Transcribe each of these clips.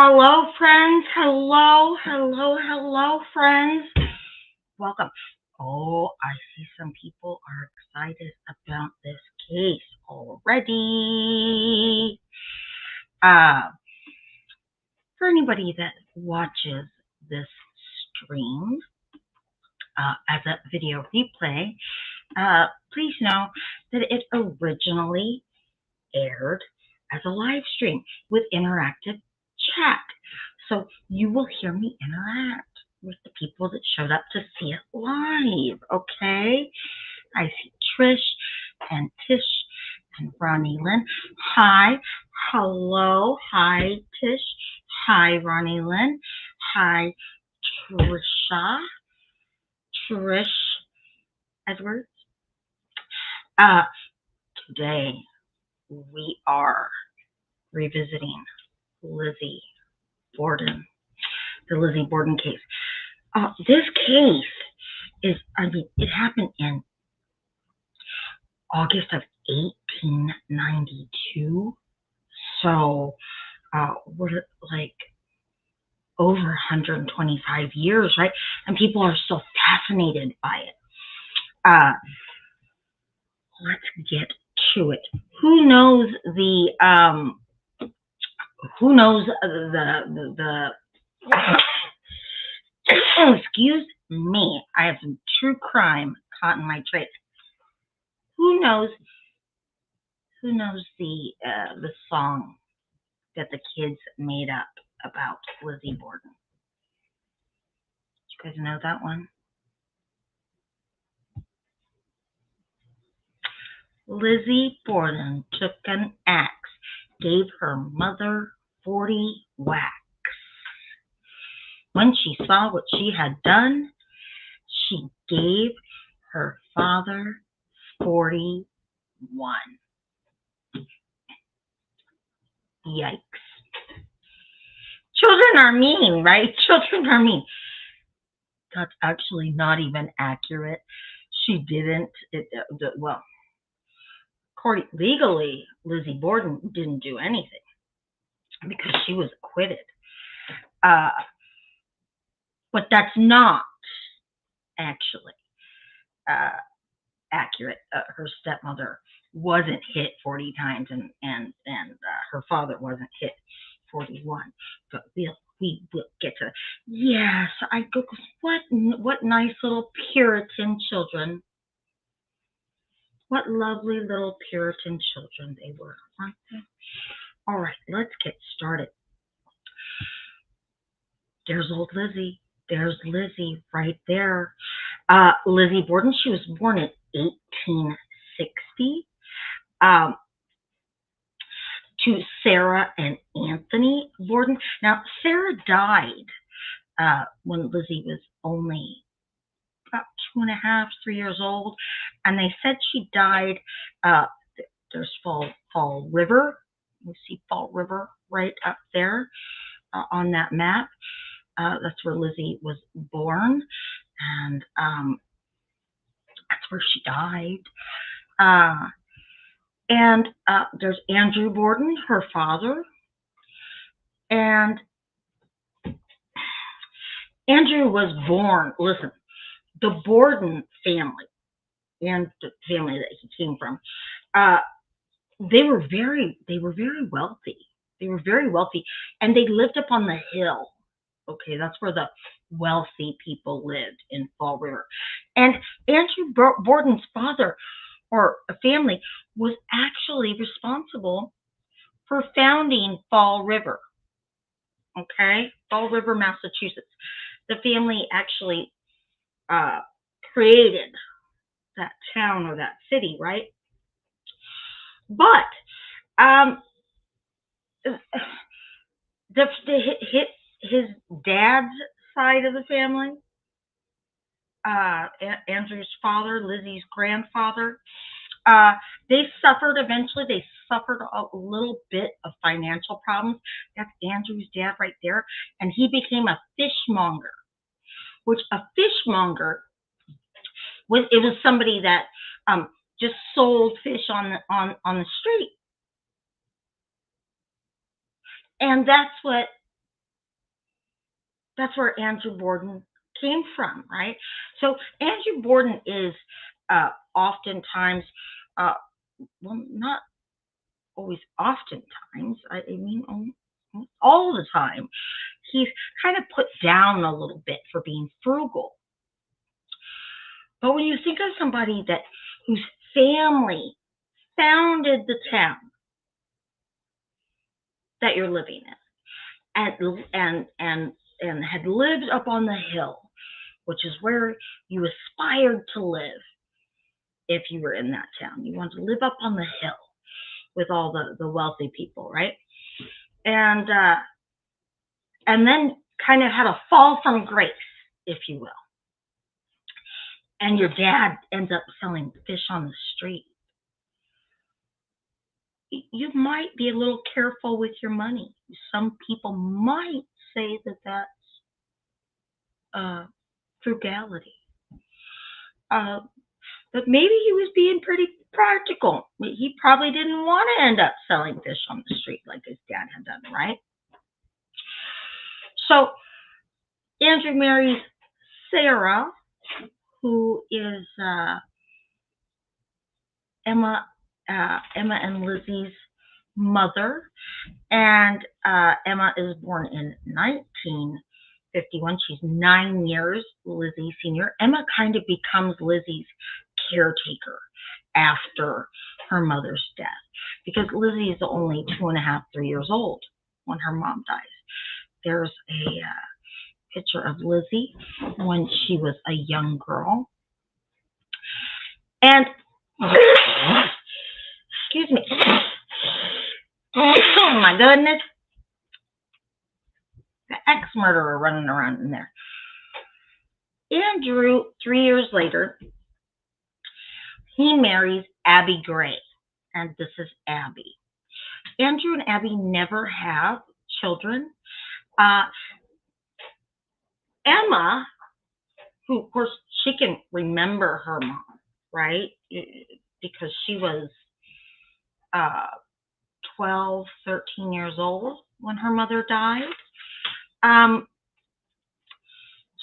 Hello, friends. Hello, friends. Welcome. Oh, I see some people are excited about this case already. Uh, for anybody that watches this stream as a video replay, please know that it originally aired as a live stream with interactive chat. So you will hear me interact with the people that showed up to see it live, okay? I see Trish and Tish and Ronnie Lynn. Hi, hello, hi Tish, hi Ronnie Lynn, hi Trish Edwards. Today we are revisiting Lizzie Borden, the Lizzie Borden case. This case it happened in August of 1892. So, we're like over 125 years, right? And people are still fascinated by it. Let's get to it. Who knows the excuse me, I have some true crime caught in my trace. Who knows the song that the kids made up about Lizzie Borden? You guys know that one? Lizzie Borden took an axe, gave her mother 40 whacks. When she saw what she had done, she gave her father 41. Yikes. Children are mean, right? Children are mean. That's actually not even accurate. She didn't, legally, Lizzie Borden didn't do anything because she was acquitted. But that's not actually accurate. Her stepmother wasn't hit 40 times, and her father wasn't hit 41. But we will get to. Yes, I go. What nice little Puritan children. What lovely little Puritan children they were, aren't they? All right, let's get started. There's old Lizzie. There's Lizzie right there. Lizzie Borden, she was born in 1860 to Sarah and Anthony Borden. Now, Sarah died when Lizzie was only about 2.5, 3 years old, and they said she died. There's Fall River. You see Fall River right up there on that map. That's where Lizzie was born, and that's where she died. And there's Andrew Borden, her father, and Andrew was born. Listen, the Borden family and the family that he came from, they were very wealthy. They were very wealthy, and they lived up on the hill. Okay, that's where the wealthy people lived, in Fall River. And Andrew Borden's father or a family was actually responsible for founding Fall River. Okay, Fall River, Massachusetts. The family actually created that town or that city, right? But his dad's side of the family, Andrew's father, Lizzie's grandfather, they suffered a little bit of financial problems. That's Andrew's dad right there. And he became a fishmonger, which a fishmonger was somebody that just sold fish on the street. And that's what that's where Andrew Borden came from, right? So Andrew Borden is oftentimes, well, not always oftentimes, I mean all the time, he's kind of put down a little bit for being frugal. But when you think of somebody whose family founded the town that you're living in, and had lived up on the hill, which is where you aspired to live if you were in that town. You wanted to live up on the hill with all the wealthy people, right? And then kind of had a fall from grace, if you will. And your dad ends up selling fish on the street. You might be a little careful with your money. Some people might say that that's frugality. But maybe he was being pretty practical. He probably didn't want to end up selling fish on the street like his dad had done, right? So Andrew marries Sarah, who is Emma and Lizzie's mother, and Emma is born in 1951. She's 9 years Lizzie senior. Emma kind of becomes Lizzie's caretaker after her mother's death, because Lizzie is only 2.5, 3 years old when her mom dies. There's a picture of Lizzie when she was a young girl. And excuse me. Oh my goodness. The ex-murderer running around in there. Andrew, 3 years later, he marries Abby Gray. And this is Abby. Andrew and Abby never have children. Emma, who of course she can remember her mom, right? Because she was 12, 13 years old when her mother died.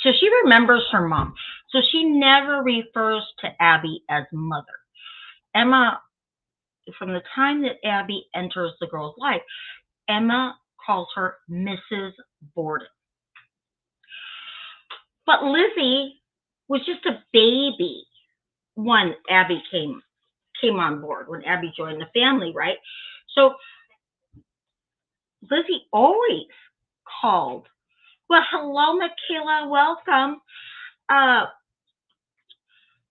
So she remembers her mom. So she never refers to Abby as mother. Emma, from the time that Abby enters the girl's life, Emma calls her Mrs. Borden. But Lizzie was just a baby when Abby came on board, when Abby joined the family, right? So Lizzie always called, well, hello, Michaela, welcome.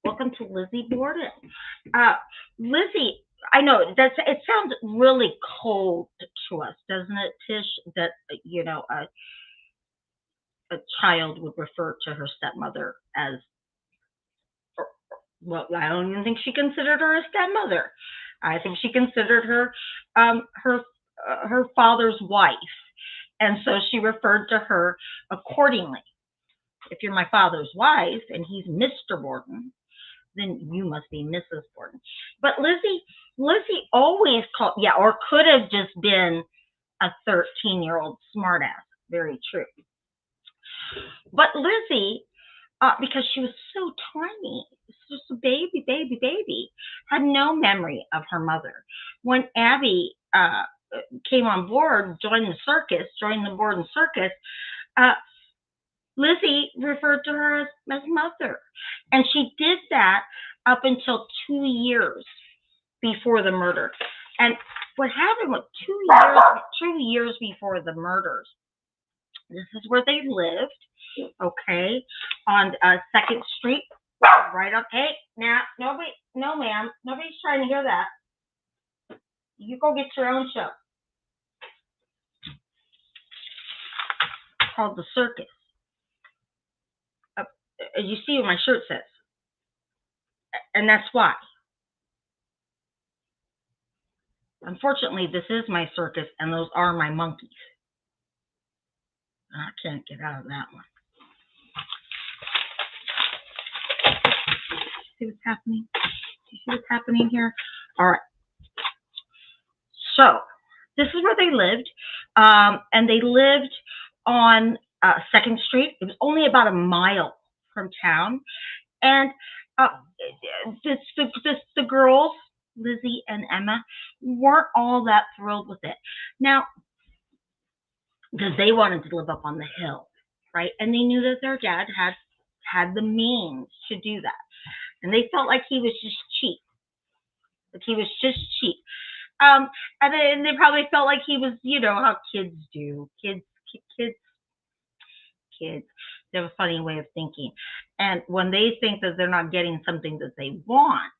Welcome to Lizzie Borden. Lizzie, I know it sounds really cold to us, doesn't it, Tish? That a child would refer to her stepmother as, well, I don't even think she considered her a stepmother. I think she considered her her father's wife, and so she referred to her accordingly. If you're my father's wife and he's Mr. Borden, then you must be Mrs. Borden. But Lizzie always called, yeah, or could have just been a 13-year-old smartass. Very true. But Lizzie, because she was so tiny, just a baby, had no memory of her mother. When Abby came on board, joined the Borden circus, Lizzie referred to her as mother. And she did that up until 2 years before the murder. And what happened with 2 years before the murders, this is where they lived, okay, on 2nd Street, right up. Hey, now, no ma'am, nobody's trying to hear that. You go get your own show. It's called The Circus. You see what my shirt says. And that's why. Unfortunately, this is my circus, and those are my monkeys. I can't get out of that one. See what's happening? Do you see what's happening here? All right. So this is where they lived, and they lived on 2nd Street. It was only about a mile from town. And uh, the girls, Lizzie and Emma, weren't all that thrilled with it. Now, because they wanted to live up on the hill, right? And they knew that their dad had the means to do that. And they felt like he was just cheap. Like he was just cheap. And then they probably felt like he was, how kids do. Kids, they have a funny way of thinking. And when they think that they're not getting something that they want,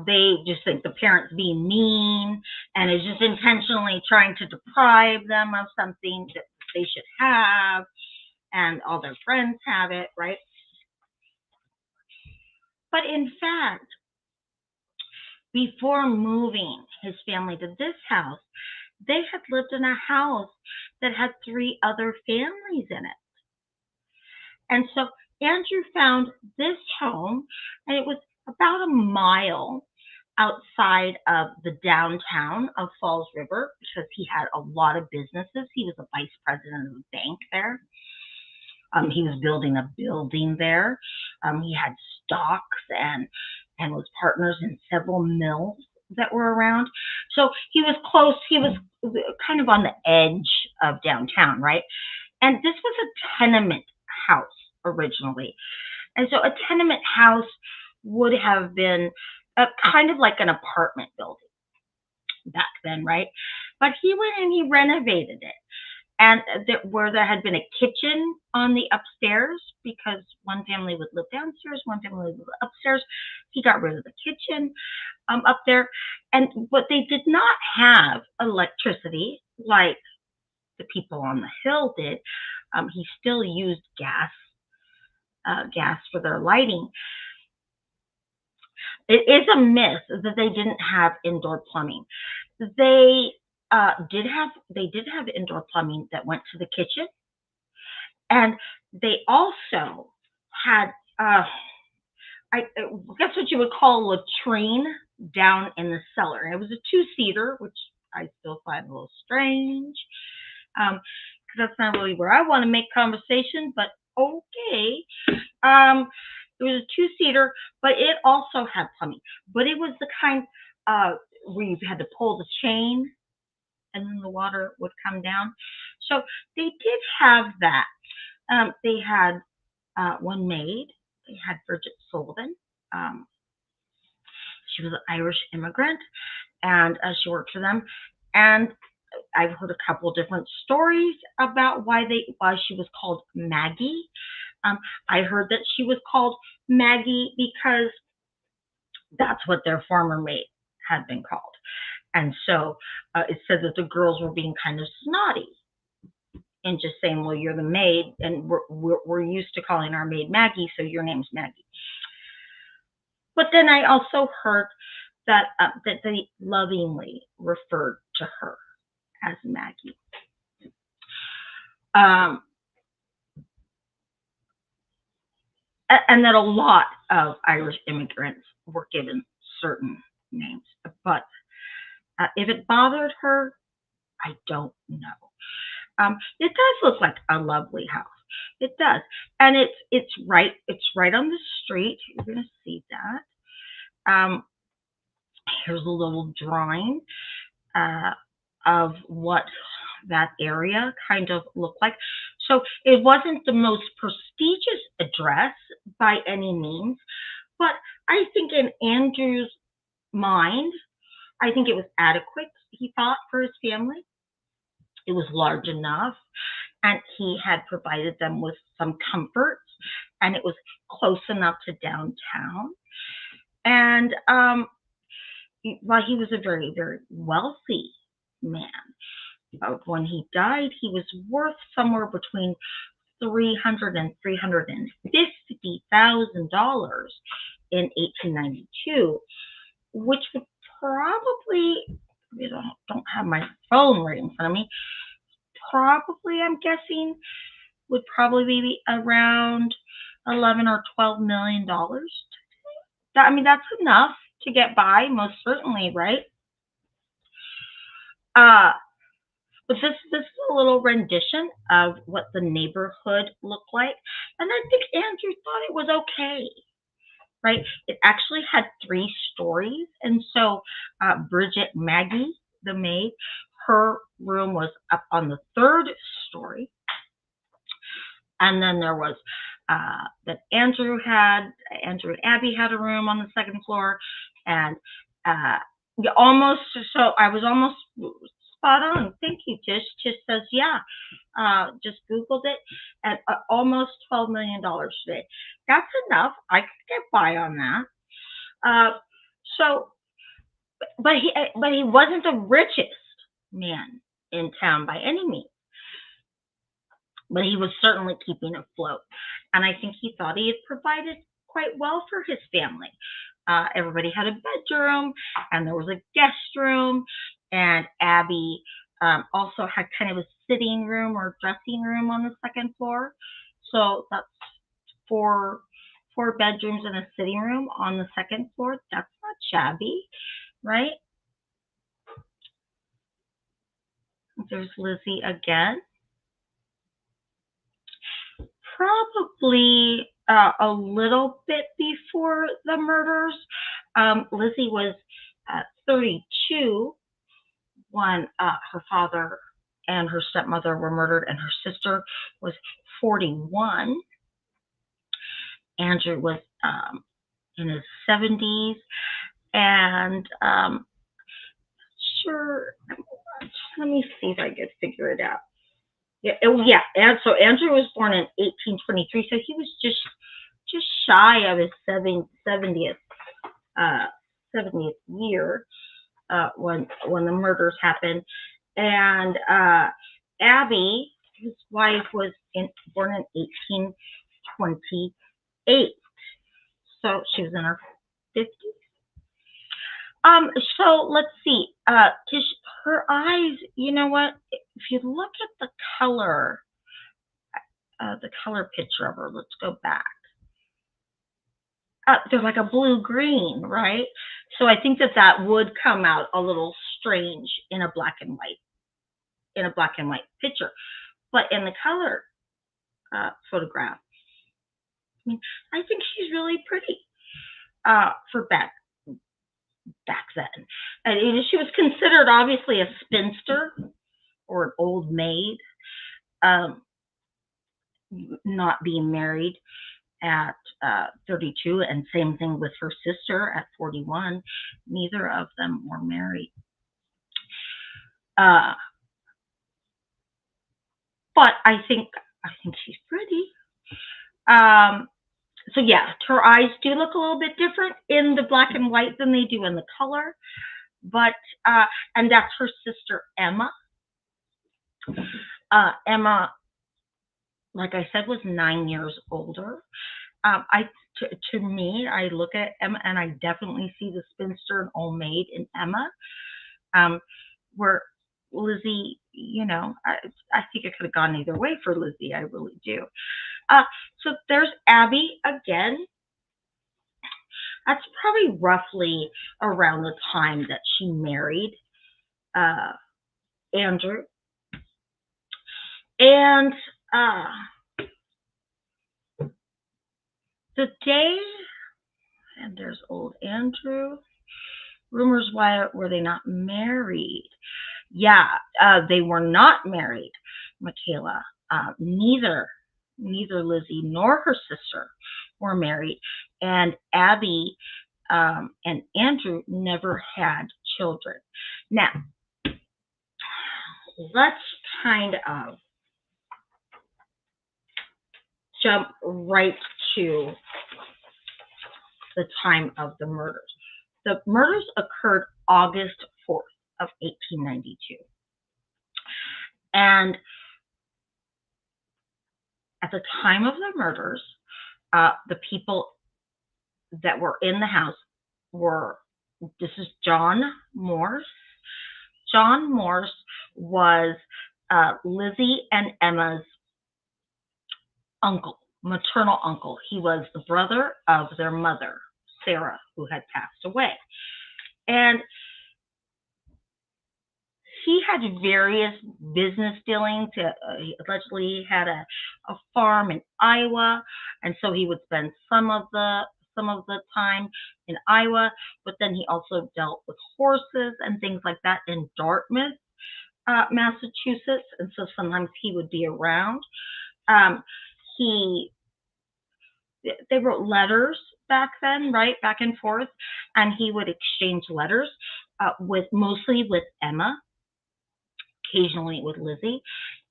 they just think the parent's being mean and is just intentionally trying to deprive them of something that they should have, and all their friends have it, right? But in fact, before moving his family to this house, they had lived in a house that had 3 other families in it. And so Andrew found this home, and it was about a mile outside of the downtown of Falls River, because he had a lot of businesses. He was a vice president of a bank there. He was building a building there. He had stocks and was partners in several mills that were around. So he was close. He was kind of on the edge of downtown, right? And this was a tenement house originally. And so a tenement house would have been kind of like an apartment building back then, right? But he went and he renovated it. And where there had been a kitchen on the upstairs, because one family would live downstairs, one family would live upstairs, he got rid of the kitchen up there. But they did not have electricity like the people on the hill did. He still used gas for their lighting. It is a myth that they didn't have indoor plumbing. They did have indoor plumbing that went to the kitchen, and they also had I guess what you would call a latrine down in the cellar. It was a 2-seater, which I still find a little strange, because that's not really where I want to make conversation. But okay. It was a 2-seater, but it also had plumbing. But it was the kind where you had to pull the chain and then the water would come down. So they did have that. They had one maid. They had Bridget Sullivan. She was an Irish immigrant, and she worked for them. And I've heard a couple different stories about why she was called Maggie. I heard that she was called Maggie because that's what their former maid had been called. And so it said that the girls were being kind of snotty and just saying, well, you're the maid, and we're used to calling our maid Maggie, so your name's Maggie. But then I also heard that they lovingly referred to her as Maggie. And that a lot of Irish immigrants were given certain names. But if it bothered her, I don't know. It does look like a lovely house. It does. And it's right on the street. You're going to see that. Here's a little drawing of what that area kind of looked like. So it wasn't the most prestigious address by any means, but I think in Andrew's mind, I think it was adequate, he thought, for his family. It was large enough, and he had provided them with some comforts, and it was close enough to downtown. And while he was a very, very wealthy man, when he died, he was worth somewhere between $300,000 and $350,000 in 1892, which would probably, I don't have my phone right in front of me, probably, I'm guessing, would probably be around $11 or $12 million. That's enough to get by, most certainly, right? But this is a little rendition of what the neighborhood looked like, and I think Andrew thought it was okay. Right? It actually had 3 stories, and so Bridget Maggie, the maid, her room was up on the 3rd story, and then there was that Andrew and Abby had a room on the 2nd floor, and almost. So I was almost spot on. Thank you, Tish. Tish says, yeah. Just Googled it at almost $12 million today. That's enough. I could get by on that. But he wasn't the richest man in town by any means. But he was certainly keeping afloat. And I think he thought he had provided quite well for his family. Everybody had a bedroom, and there was a guest room, and Abby also had kind of a sitting room or dressing room on the 2nd floor. So that's 4 bedrooms and a sitting room on the 2nd floor. That's not shabby, right? There's Lizzie again. Probably a little bit before the murders. Lizzie was 32 when her father and her stepmother were murdered, and her sister was 41. Andrew was in his 70s, and sure, let me see if I can figure it out. Yeah, and so Andrew was born in 1823, so he was just shy of his 70th year when the murders happened. And Abby, his wife, was born in 1828, so she was in her 50s. So let's see. Her eyes, you know what? If you look at the color picture of her, let's go back. They're like a blue-green, right? So I think that would come out a little strange in a black and white picture. But in the color photograph, I mean, I think she's really pretty for back then. And she was considered obviously a spinster or an old maid, not being married at 32, and same thing with her sister at 41. Neither of them were married. But I think she's pretty. So yeah, her eyes do look a little bit different in the black and white than they do in the color. But and that's her sister Emma. Emma, like I said, was 9 years older. To me, I look at Emma and I definitely see the spinster and old maid in Emma. Where Lizzie, I think it could have gone either way for Lizzie. I really do. So there's Abby again. That's probably roughly around the time that she married Andrew. And the day, and there's old Andrew. Rumors, why were they not married? Yeah, they were not married, Michaela. Neither Lizzie nor her sister were married, and Abby and Andrew never had children. Now, let's kind of jump right to the time of the murders. The murders occurred August 4th of 1892. And at the time of the murders, the people that were in the house were, this is John Morse. John Morse was Lizzie and Emma's uncle, maternal uncle. He was the brother of their mother, Sarah, who had passed away. And he had various business dealings. He allegedly had a farm in Iowa, and so he would spend some of the time in Iowa, but then he also dealt with horses and things like that in Dartmouth, Massachusetts, and so sometimes he would be around. They wrote letters back then, right, back and forth, and he would exchange letters mostly with Emma, occasionally with Lizzie.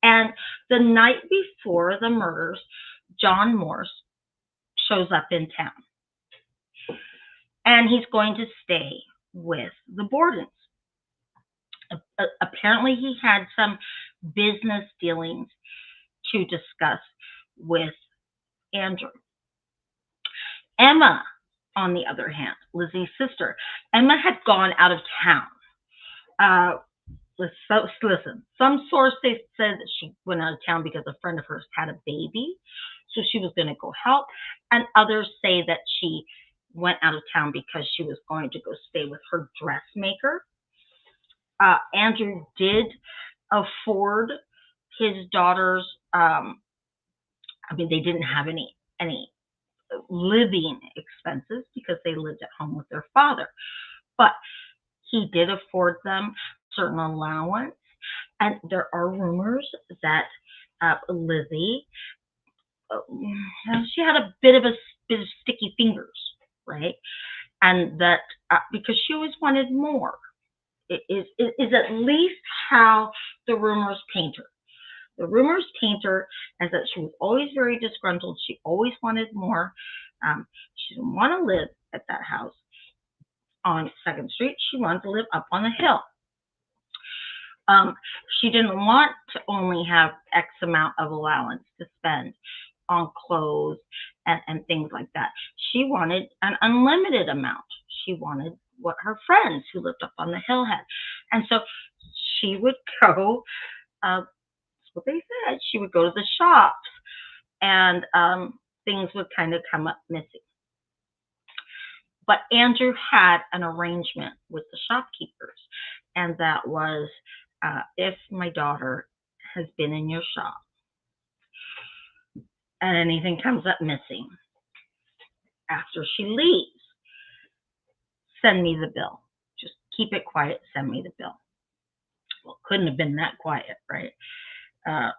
And the night before the murders, John Morse shows up in town, and he's going to stay with the Bordens. Apparently, he had some business dealings to discuss with Andrew. Emma, on the other hand, Lizzie's sister, Emma had gone out of town. Listen, some sources said that she went out of town because a friend of hers had a baby, so she was going to go help, and others say that she went out of town because she was going to go stay with her dressmaker. Andrew did afford his daughters. They didn't have any living expenses because they lived at home with their father, but he did afford them certain allowance. And there are rumors that Lizzie, she had a bit of sticky fingers, right? And that because she always wanted more. It is at least how the rumors paint her. The rumors paint her as that she was always very disgruntled. She always wanted more. She didn't want to live at that house on 2nd Street. She wanted to live up on the hill. She didn't want to only have X amount of allowance to spend on clothes and things like that. She wanted an unlimited amount. She wanted what her friends who lived up on the hill had. And so she would go, that's what they said, she would go to the shops, and things would kind of come up missing. But Andrew had an arrangement with the shopkeepers, and that was, if my daughter has been in your shop and anything comes up missing after she leaves, send me the bill. Just keep it quiet, send me the bill. Well, it couldn't have been that quiet, right?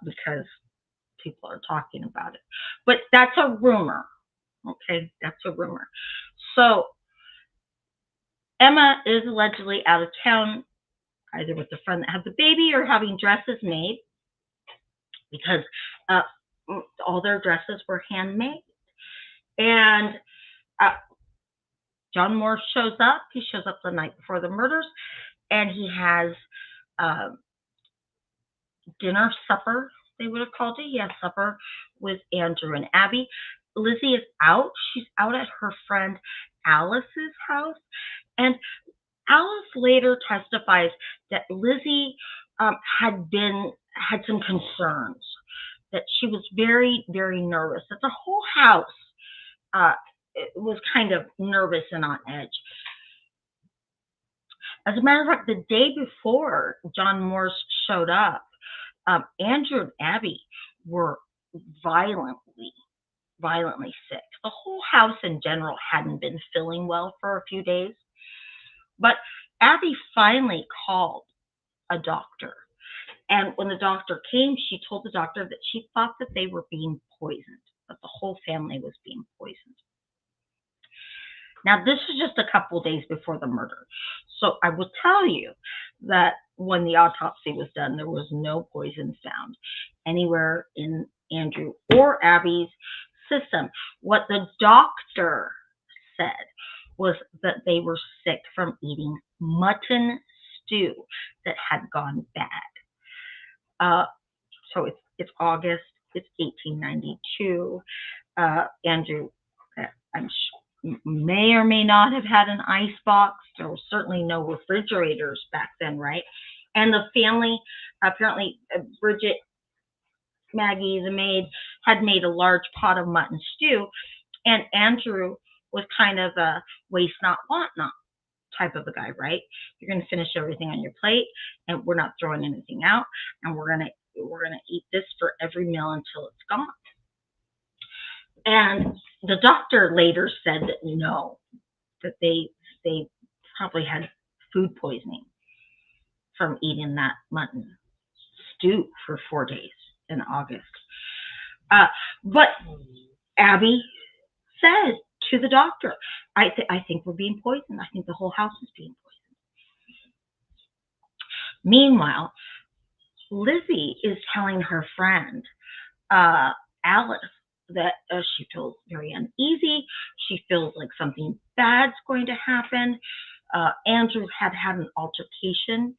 Because people are talking about it. But that's a rumor, okay? That's a rumor. So Emma is allegedly out of town, either with the friend that had the baby or having dresses made, because all their dresses were handmade. And John Morse shows up. He shows up the night before the murders, and he has dinner, supper, they would have called it. He has supper with Andrew and Abby. Lizzie is out. She's out at her friend Alice's house. And Alice later testifies that Lizzie had some concerns, that she was very, very nervous, that the whole house was kind of nervous and on edge. As a matter of fact, the day before John Morse showed up, Andrew and Abby were violently sick. The whole house in general hadn't been feeling well for a few days. But Abby finally called a doctor. And when the doctor came, she told the doctor that she thought that they were being poisoned, that the whole family was being poisoned. Now, this was just a couple days before the murder. So I will tell you that when the autopsy was done, there was no poison found anywhere in Andrew or Abby's system. What the doctor said was that they were sick from eating mutton stew that had gone bad. So it's August, it's 1892. Andrew, may or may not have had an ice box. There was certainly no refrigerators back then, right? And the family, apparently Bridget, Maggie, the maid, had made a large pot of mutton stew, and Andrew was kind of a waste not, want not type of a guy, right? You're going to finish everything on your plate, and we're not throwing anything out, and we're gonna eat this for every meal until it's gone. And the doctor later said that no, that they probably had food poisoning from eating that mutton stew for 4 days in August. But Abby said to the doctor, I think we're being poisoned. I think the whole house is being poisoned. Meanwhile, Lizzie is telling her friend, Alice, that she feels very uneasy. She feels like something bad's going to happen. Andrew had an altercation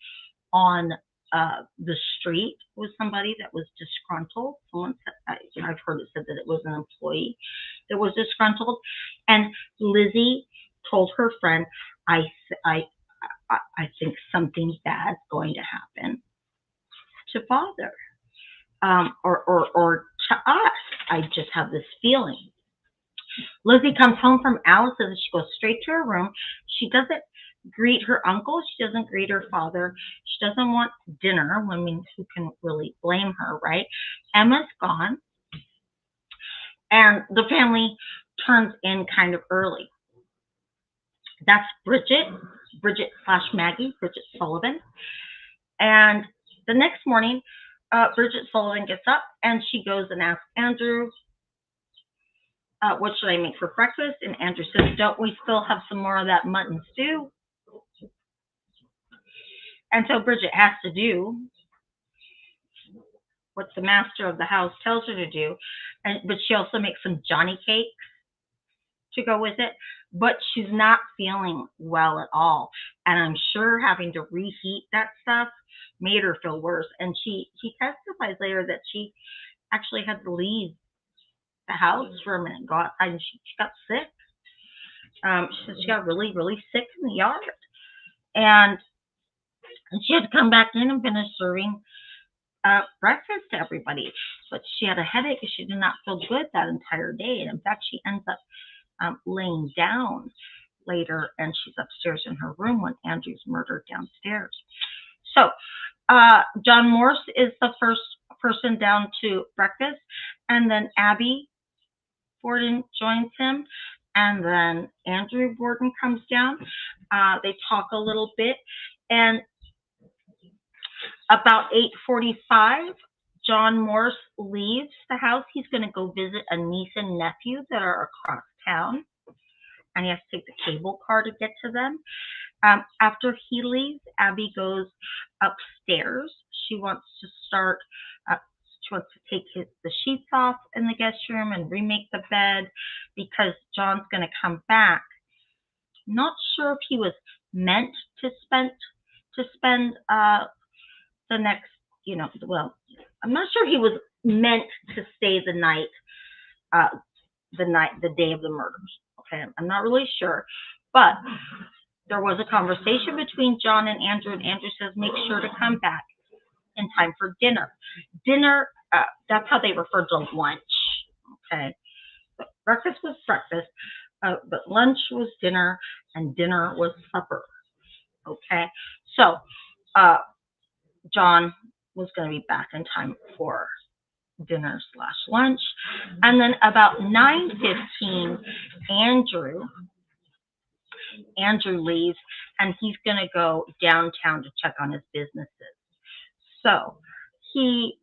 on the street with somebody that was disgruntled. Someone said, I've heard it said that it was an employee that was disgruntled, and Lizzie told her friend, I think something bad's going to happen to Father, or to us. I just have this feeling. Lizzie comes home from Alice's. She goes straight to her room. She doesn't greet her uncle. She doesn't greet her father. She doesn't want dinner. I mean, who can really blame her, right? Emma's gone. And the family turns in kind of early. That's Bridget / Maggie, Bridget Sullivan. And the next morning, Bridget Sullivan gets up and she goes and asks Andrew, what should I make for breakfast? And Andrew says, don't we still have some more of that mutton stew? And so Bridget has to do what the master of the house tells her to do. But she also makes some Johnny cakes to go with it. But she's not feeling well at all. And I'm sure having to reheat that stuff made her feel worse. And she testifies later that she actually had to leave the house for a minute, go outside, and she got sick. She said she got really, really sick in the yard. And she had to come back in and finish serving breakfast to everybody. But she had a headache and she did not feel good that entire day. And in fact, she ends up laying down later, and she's upstairs in her room when Andrew's murdered downstairs. So John Morse is the first person down to breakfast, and then Abby Borden joins him, and then Andrew Borden comes down. They talk a little bit, and about 8:45, John Morse leaves the house. He's going to go visit a niece and nephew that are across town, and he has to take the cable car to get to them. After he leaves, Abby goes upstairs. She wants to start, she wants to take the sheets off in the guest room and remake the bed because John's going to come back. Not sure if he was meant to spend the next, well, I'm not sure he was meant to stay the day of the murders. Okay, I'm not really sure, but there was a conversation between John and Andrew says, make sure to come back in time for dinner. Dinner, that's how they refer to lunch. Okay, but breakfast was breakfast, but lunch was dinner, and dinner was supper. Okay, so John was going to be back in time for dinner / lunch. And then about 9:15, Andrew leaves, and he's going to go downtown to check on his businesses. So he,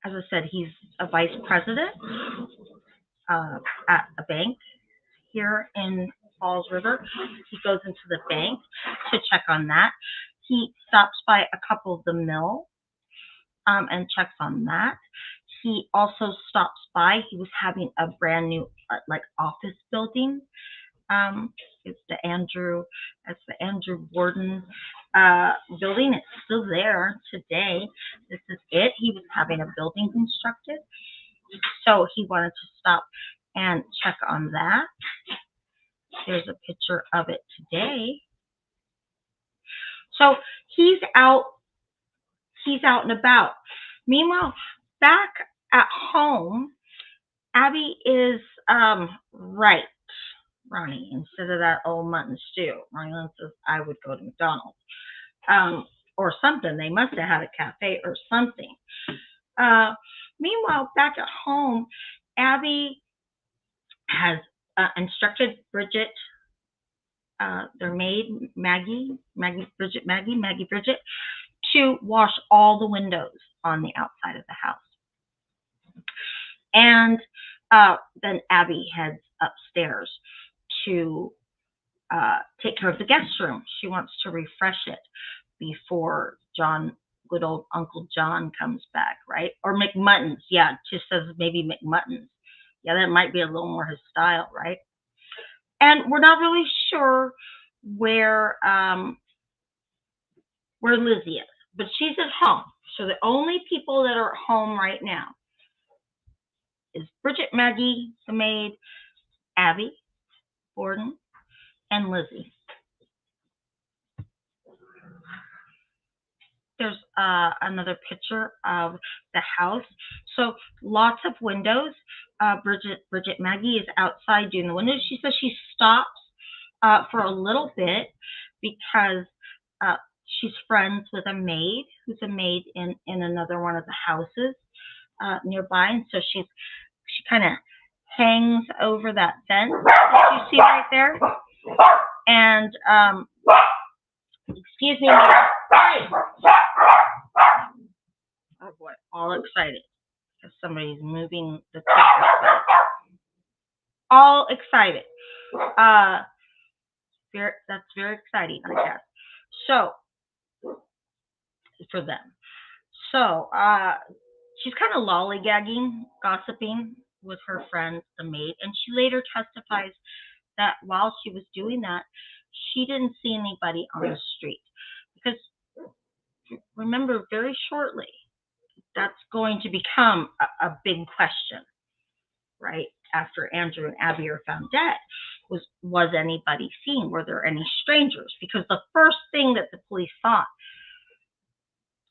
as I said, he's a vice president at a bank here in Falls River. He goes into the bank to check on that. He stops by a couple of the mills and checks on that. He also stops by. He was having a brand new office building. It's the Andrew Borden building. It's still there today. This is it. He was having a building constructed, so he wanted to stop and check on that. There's a picture of it today. So he's out and about. Meanwhile, back at home, Abby is right Ronnie, instead of that old mutton stew. Ronnie Lynn says, I would go to McDonald's. Or something. They must have had a cafe or something. Meanwhile, back at home, Abby has instructed Bridget, their maid, Maggie Bridget, to wash all the windows on the outside of the house. And then Abby heads upstairs to take care of the guest room. She wants to refresh it before good old Uncle John comes back, right? Or McMuttons. Yeah, just says maybe McMuttons. Yeah, that might be a little more his style, right? And we're not really sure where Lizzie is, but she's at home. So the only people that are at home right now is Bridget, Maggie, the maid, Abby, Borden, and Lizzie. There's another picture of the house. So lots of windows. Bridget Maggie is outside doing the windows. She says she stops for a little bit because she's friends with a maid who's a maid in another one of the houses nearby. And so she kind of hangs over that fence that you see right there. And excuse me, oh boy, all excited because somebody's moving the paper. All excited. That's very exciting, I guess. So, for them. So, she's kind of lollygagging, gossiping with her friend, the maid, and she later testifies that while she was doing that, she didn't see anybody on the street. Because, remember, very shortly, that's going to become a big question, right? After Andrew and Abby are found dead, was anybody seen? Were there any strangers? Because the first thing that the police thought,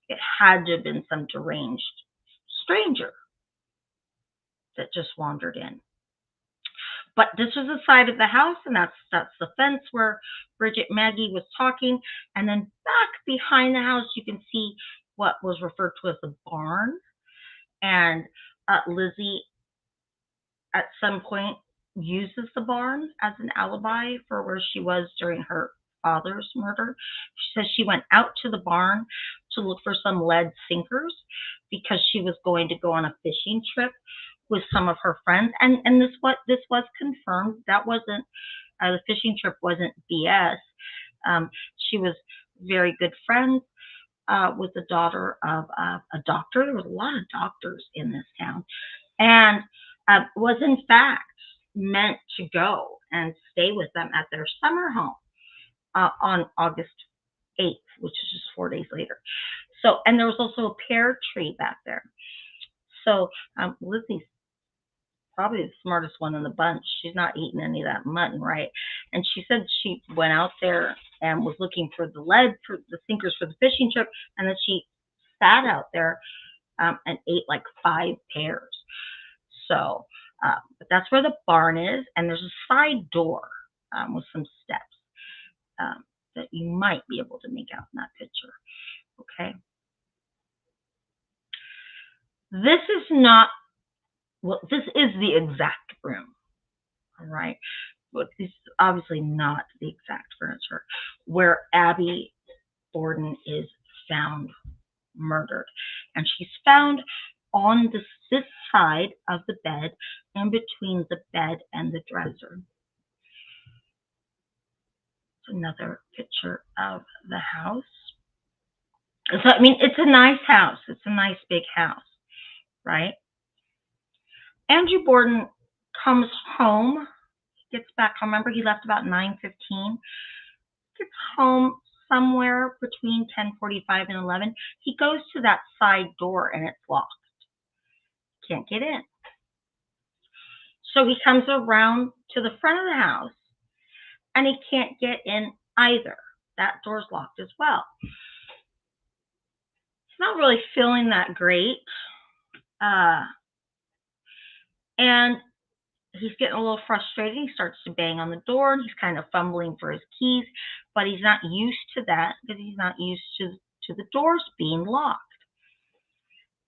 it had to have been some deranged stranger that just wandered in. But this was the side of the house, and that's the fence where Bridget Maggie was talking. And then back behind the house, you can see what was referred to as the barn. And Lizzie, at some point, uses the barn as an alibi for where she was during her father's murder. She says she went out to the barn to look for some lead sinkers because she was going to go on a fishing trip with some of her friends, and this was confirmed. That wasn't the fishing trip wasn't BS. She was very good friends with the daughter of a doctor. There was a lot of doctors in this town, and was in fact meant to go and stay with them at their summer home on August 8th, which is just 4 days later. So, and there was also a pear tree back there. So Lizzie's probably the smartest one in the bunch. She's not eating any of that mutton, right? And she said she went out there and was looking for the lead, for the sinkers for the fishing trip, and then she sat out there and ate like 5 pears. So, but that's where the barn is, and there's a side door with some steps that you might be able to make out in that picture. Okay. This is not, well, this is the exact room, all right? But this is obviously not the exact furniture where Abby Borden is found murdered. And she's found on this side of the bed, in between the bed and the dresser. It's another picture of the house. So, I mean, it's a nice house. It's a nice big house, right? Andrew Borden comes home, gets back home. Remember, he left about 9:15. Gets home somewhere between 10:45 and 11. He goes to that side door and it's locked. Can't get in. So he comes around to the front of the house and he can't get in either. That door's locked as well. He's not really feeling that great. And he's getting a little frustrated. He starts to bang on the door, and he's kind of fumbling for his keys, but he's not used to that because he's not used to the doors being locked.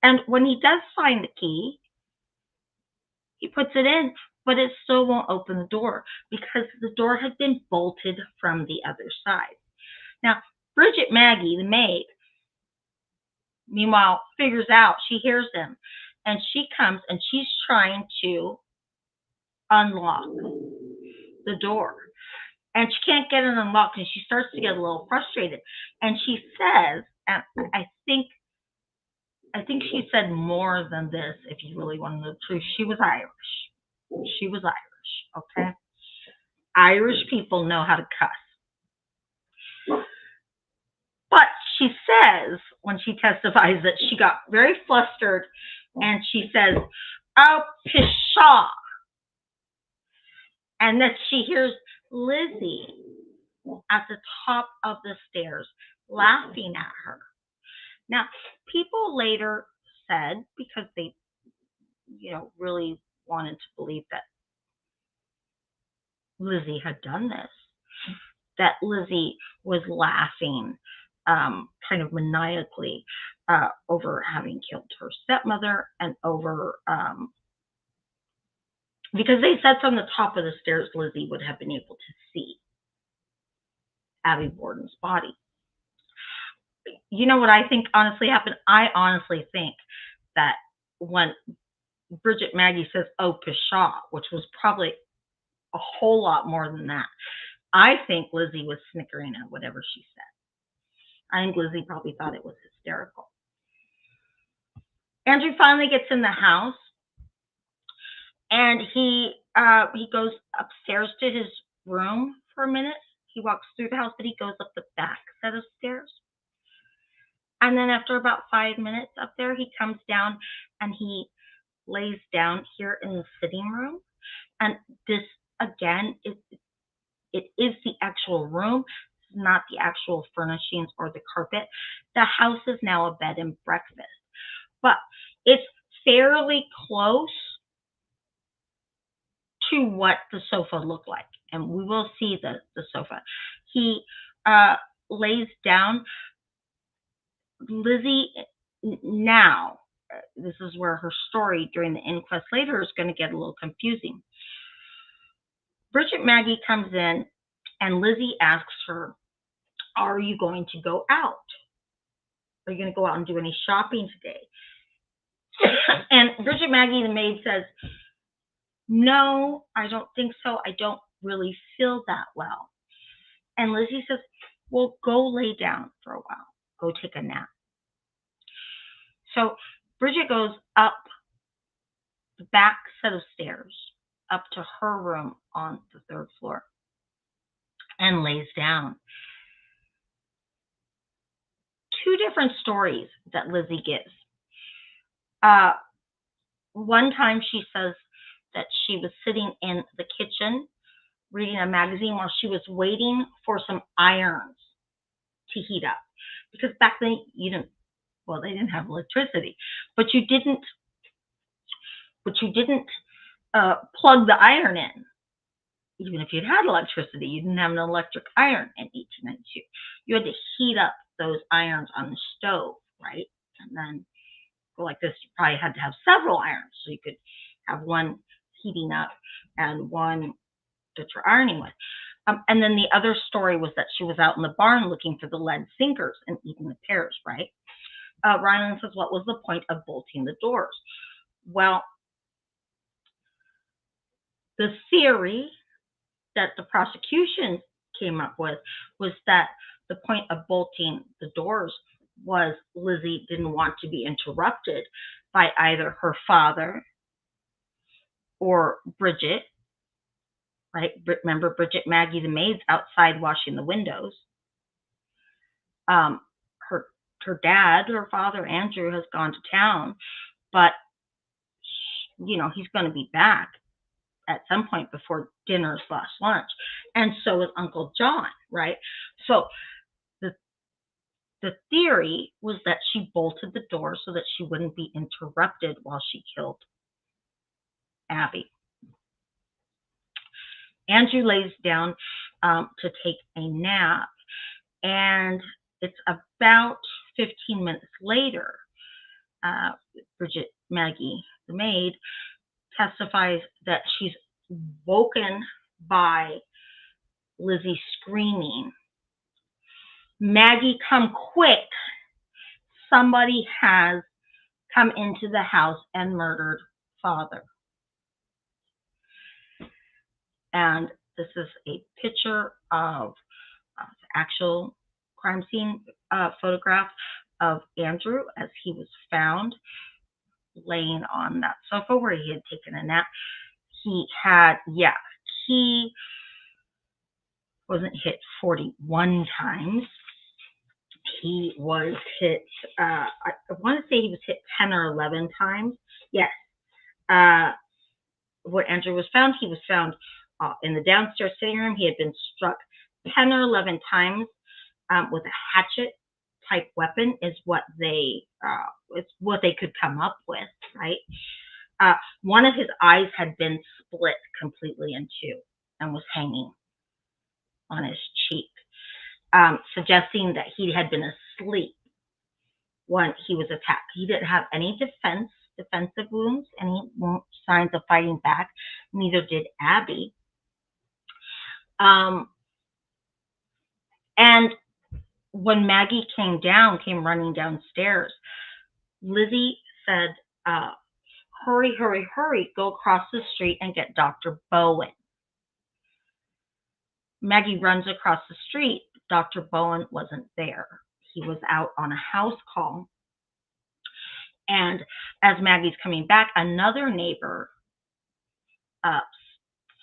And when he does find the key, he puts it in, but it still won't open the door because the door had been bolted from the other side. Now, Bridget Maggie, the maid, meanwhile, figures out, she hears him, and she comes and she's trying to unlock the door. And she can't get it unlocked, and she starts to get a little frustrated. And she says, and I think she said more than this, if you really want to know the truth. She was Irish. She was Irish, okay? Irish people know how to cuss. But she says, when she testifies, that she got very flustered, and she says, "Oh, pshaw." And that she hears Lizzie at the top of the stairs laughing at her. Now, people later said, because they, really wanted to believe that Lizzie had done this, that Lizzie was laughing kind of maniacally over having killed her stepmother, and over, because they said from the top of the stairs Lizzie would have been able to see Abby Borden's body. You know what I think honestly happened? I honestly think that when Bridget Maggie says, "Oh, pshaw," which was probably a whole lot more than that, I think Lizzie was snickering at whatever she said. I think Lizzie probably thought it was hysterical. Andrew finally gets in the house, and he goes upstairs to his room for a minute. He walks through the house, but he goes up the back set of stairs. And then after about 5 minutes up there, he comes down and he lays down here in the sitting room. And this, again, it is the actual room, not the actual furnishings or the carpet. The house is now a bed and breakfast, but it's fairly close to what the sofa looked like. And we will see the sofa. He lays down. Lizzie, now, this is where her story during the inquest later is going to get a little confusing. Bridget Maggie comes in, and Lizzie asks her, "Are you going to go out? Are you going to go out and do any shopping today?" And Bridget Maggie, the maid, says, "No, I don't think so. I don't really feel that well." And Lizzie says, "Well, go lay down for a while. Go take a nap." So Bridget goes up the back set of stairs, up to her room on the 3rd floor, and lays down. 2 different stories that Lizzie gives. One time she says that she was sitting in the kitchen reading a magazine while she was waiting for some irons to heat up. Because back then they didn't have electricity, but you didn't plug the iron in. Even if you'd had electricity, you didn't have an electric iron in 1892. You had to heat up those irons on the stove, right? And then go like this. You probably had to have several irons, so you could have one heating up and one that you're ironing with. And then the other story was that she was out in the barn looking for the lead sinkers and eating the pears, right? Ryland says, "What was the point of bolting the doors?" Well, the theory that the prosecution came up with was that the point of bolting the doors was Lizzie didn't want to be interrupted by either her father or Bridget, right? Remember, Bridget Maggie, the maid's outside washing the windows. Her dad, her father, Andrew, has gone to town, but he's going to be back at some point before dinner/lunch, and so is Uncle John, right? So the theory was that she bolted the door so that she wouldn't be interrupted while she killed Abby. Andrew lays down to take a nap, and it's about 15 minutes later. Bridget, Maggie, the maid, testifies that she's woken by Lizzie screaming, "Maggie, come quick! Somebody has come into the house and murdered Father." And this is a picture of actual crime scene photograph of Andrew as he was found laying on that sofa where he had taken a nap. He wasn't hit 41 times. He was hit, I want to say he was hit 10 or 11 times. Yes. Where Andrew was found, he was found in the downstairs sitting room. He had been struck 10 or 11 times with a hatchet type weapon is what they could come up with, right? One of his eyes had been split completely in two and was hanging on his cheek, suggesting that he had been asleep when he was attacked. He didn't have any defensive wounds, any signs of fighting back. Neither did Abby. And when Maggie came running downstairs, Lizzie said, "Hurry, hurry, hurry, go across the street and get Dr. Bowen." Maggie runs across the street. Dr. Bowen wasn't there. He was out on a house call. And as Maggie's coming back, another neighbor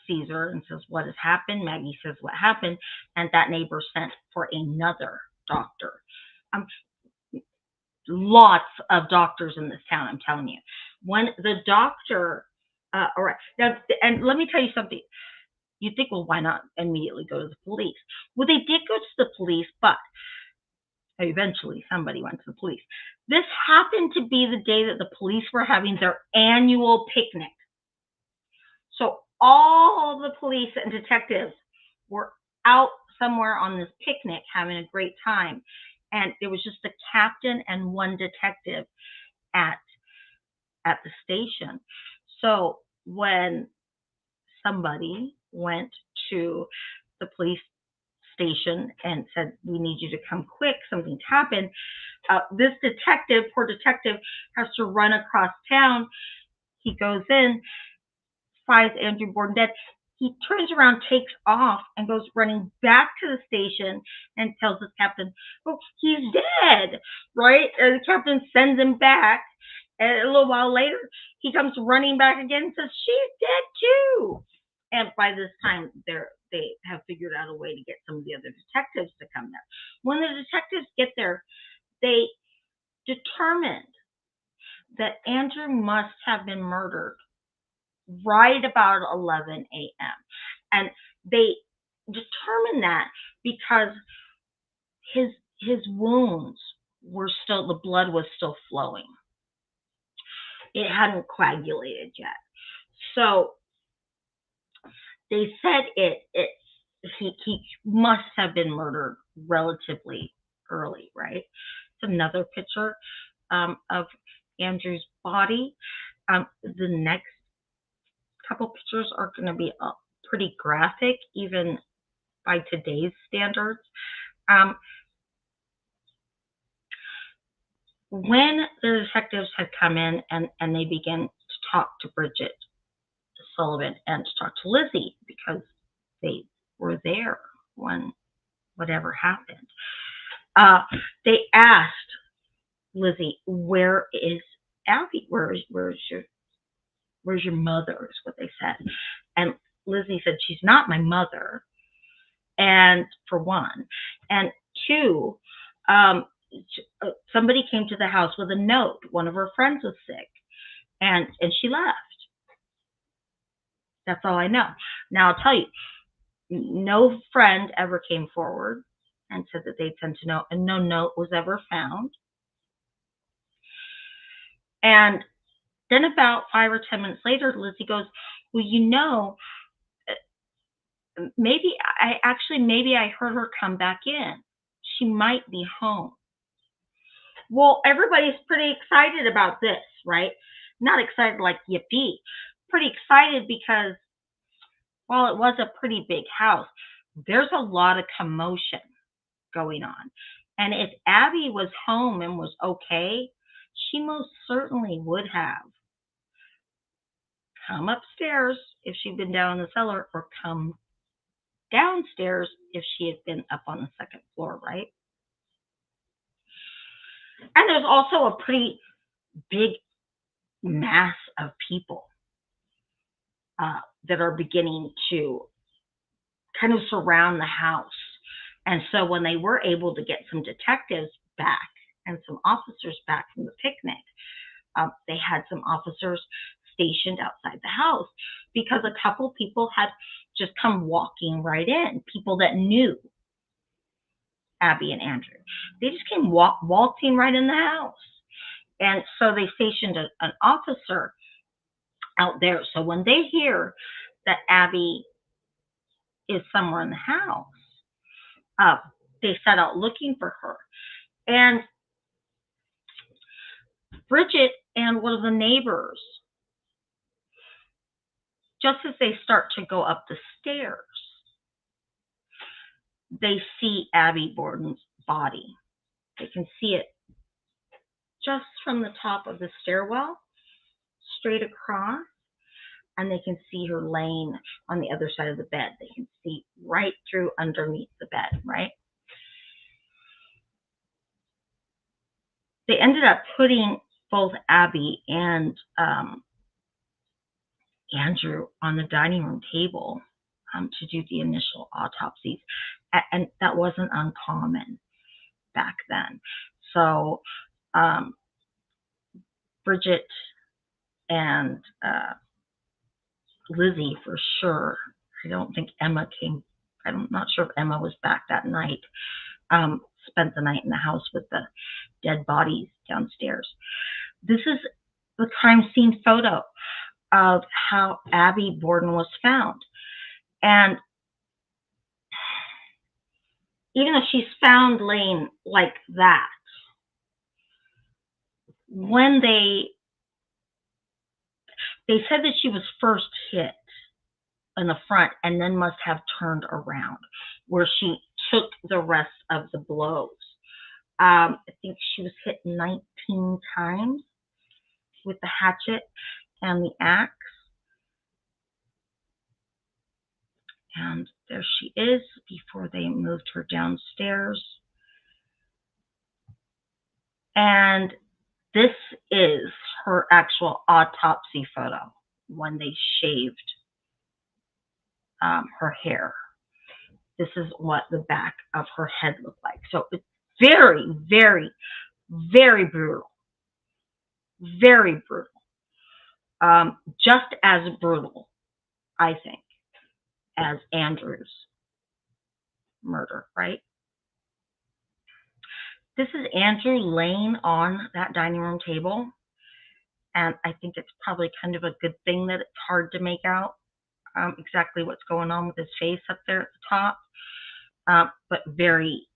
sees her and says, "What has happened?" Maggie says, "What happened?" And that neighbor sent for another doctor. Lots of doctors in this town, I'm telling you. When the doctor, all right, now, and let me tell you something. You think, well, why not immediately go to the police? Well, they did go to the police, but eventually somebody went to the police. This happened to be the day that the police were having their annual picnic. So all the police and detectives were out somewhere on this picnic having a great time. And there was just a captain and one detective at the station. So when somebody went to the police station and said, "We need you to come quick, something's happened," this poor detective, has to run across town. He goes in, finds Andrew Borden dead. He turns around, takes off, and goes running back to the station and tells his captain, "Oh, he's dead," right? And the captain sends him back. And a little while later, he comes running back again and says, "She's dead too." And by this time, they have figured out a way to get some of the other detectives to come there. When the detectives get there, they determined that Andrew must have been murdered right about 11 a.m. And they determined that because his wounds were still, the blood was still flowing. It hadn't coagulated yet. So they said he must have been murdered relatively early, right? It's another picture of Andrew's body. The next couple pictures are going to be pretty graphic, even by today's standards. When the detectives had come in and they began to talk to Bridget Sullivan and to talk to Lizzie, because they were there when whatever happened, they asked Lizzie, "Where is Abby? Where's your mother?" is what they said. And Lizzie said, "She's not my mother." And for one, and two, somebody came to the house with a note. One of her friends was sick, and she left. That's all I know. Now I'll tell you, no friend ever came forward and said that they'd sent a note, and no note was ever found. And then about 5 or 10 minutes later, Lizzie goes, "Well, maybe I heard her come back in. She might be home. Well, everybody's pretty excited about this, right? Not excited like yippee. Pretty excited because while it was a pretty big house, there's a lot of commotion going on. And if Abby was home and was okay, she most certainly would have come upstairs if she'd been down in the cellar, or come downstairs if she had been up on the second floor, right? And there's also a pretty big mass of people that are beginning to kind of surround the house. And so when they were able to get some detectives back and some officers back from the picnic, they had some officers stationed outside the house because a couple people had just come walking right in, people that knew Abby and Andrew. They just came waltzing right in the house. And so they stationed an officer out there. So when they hear that Abby is somewhere in the house, they set out looking for her. And Bridget and one of the neighbors, just as they start to go up the stairs, they see Abby Borden's body. They can see it just from the top of the stairwell, straight across, and they can see her laying on the other side of the bed. They can see right through underneath the bed, right? They ended up putting both Abby and Andrew on the dining room table to do the initial autopsies. And that wasn't uncommon back then. So Bridget and Lizzie, for sure. I don't think Emma came. I'm not sure if Emma was back that night. Spent the night in the house with the dead bodies downstairs. This is the crime scene photo of how Abby Borden was found. And even though she's found laying like that, when they said that she was first hit in the front and then must have turned around, where she took the rest of the blows. I think she was hit 19 times with the hatchet and the axe. And there she is before they moved her downstairs. And this is her actual autopsy photo when they shaved her hair. This is what the back of her head looked like. So it's very, very, very brutal. Very brutal. Just as brutal, I think, as Andrew's murder, right? This is Andrew laying on that dining room table. And I think it's probably kind of a good thing that it's hard to make out exactly what's going on with his face up there at the top. But very,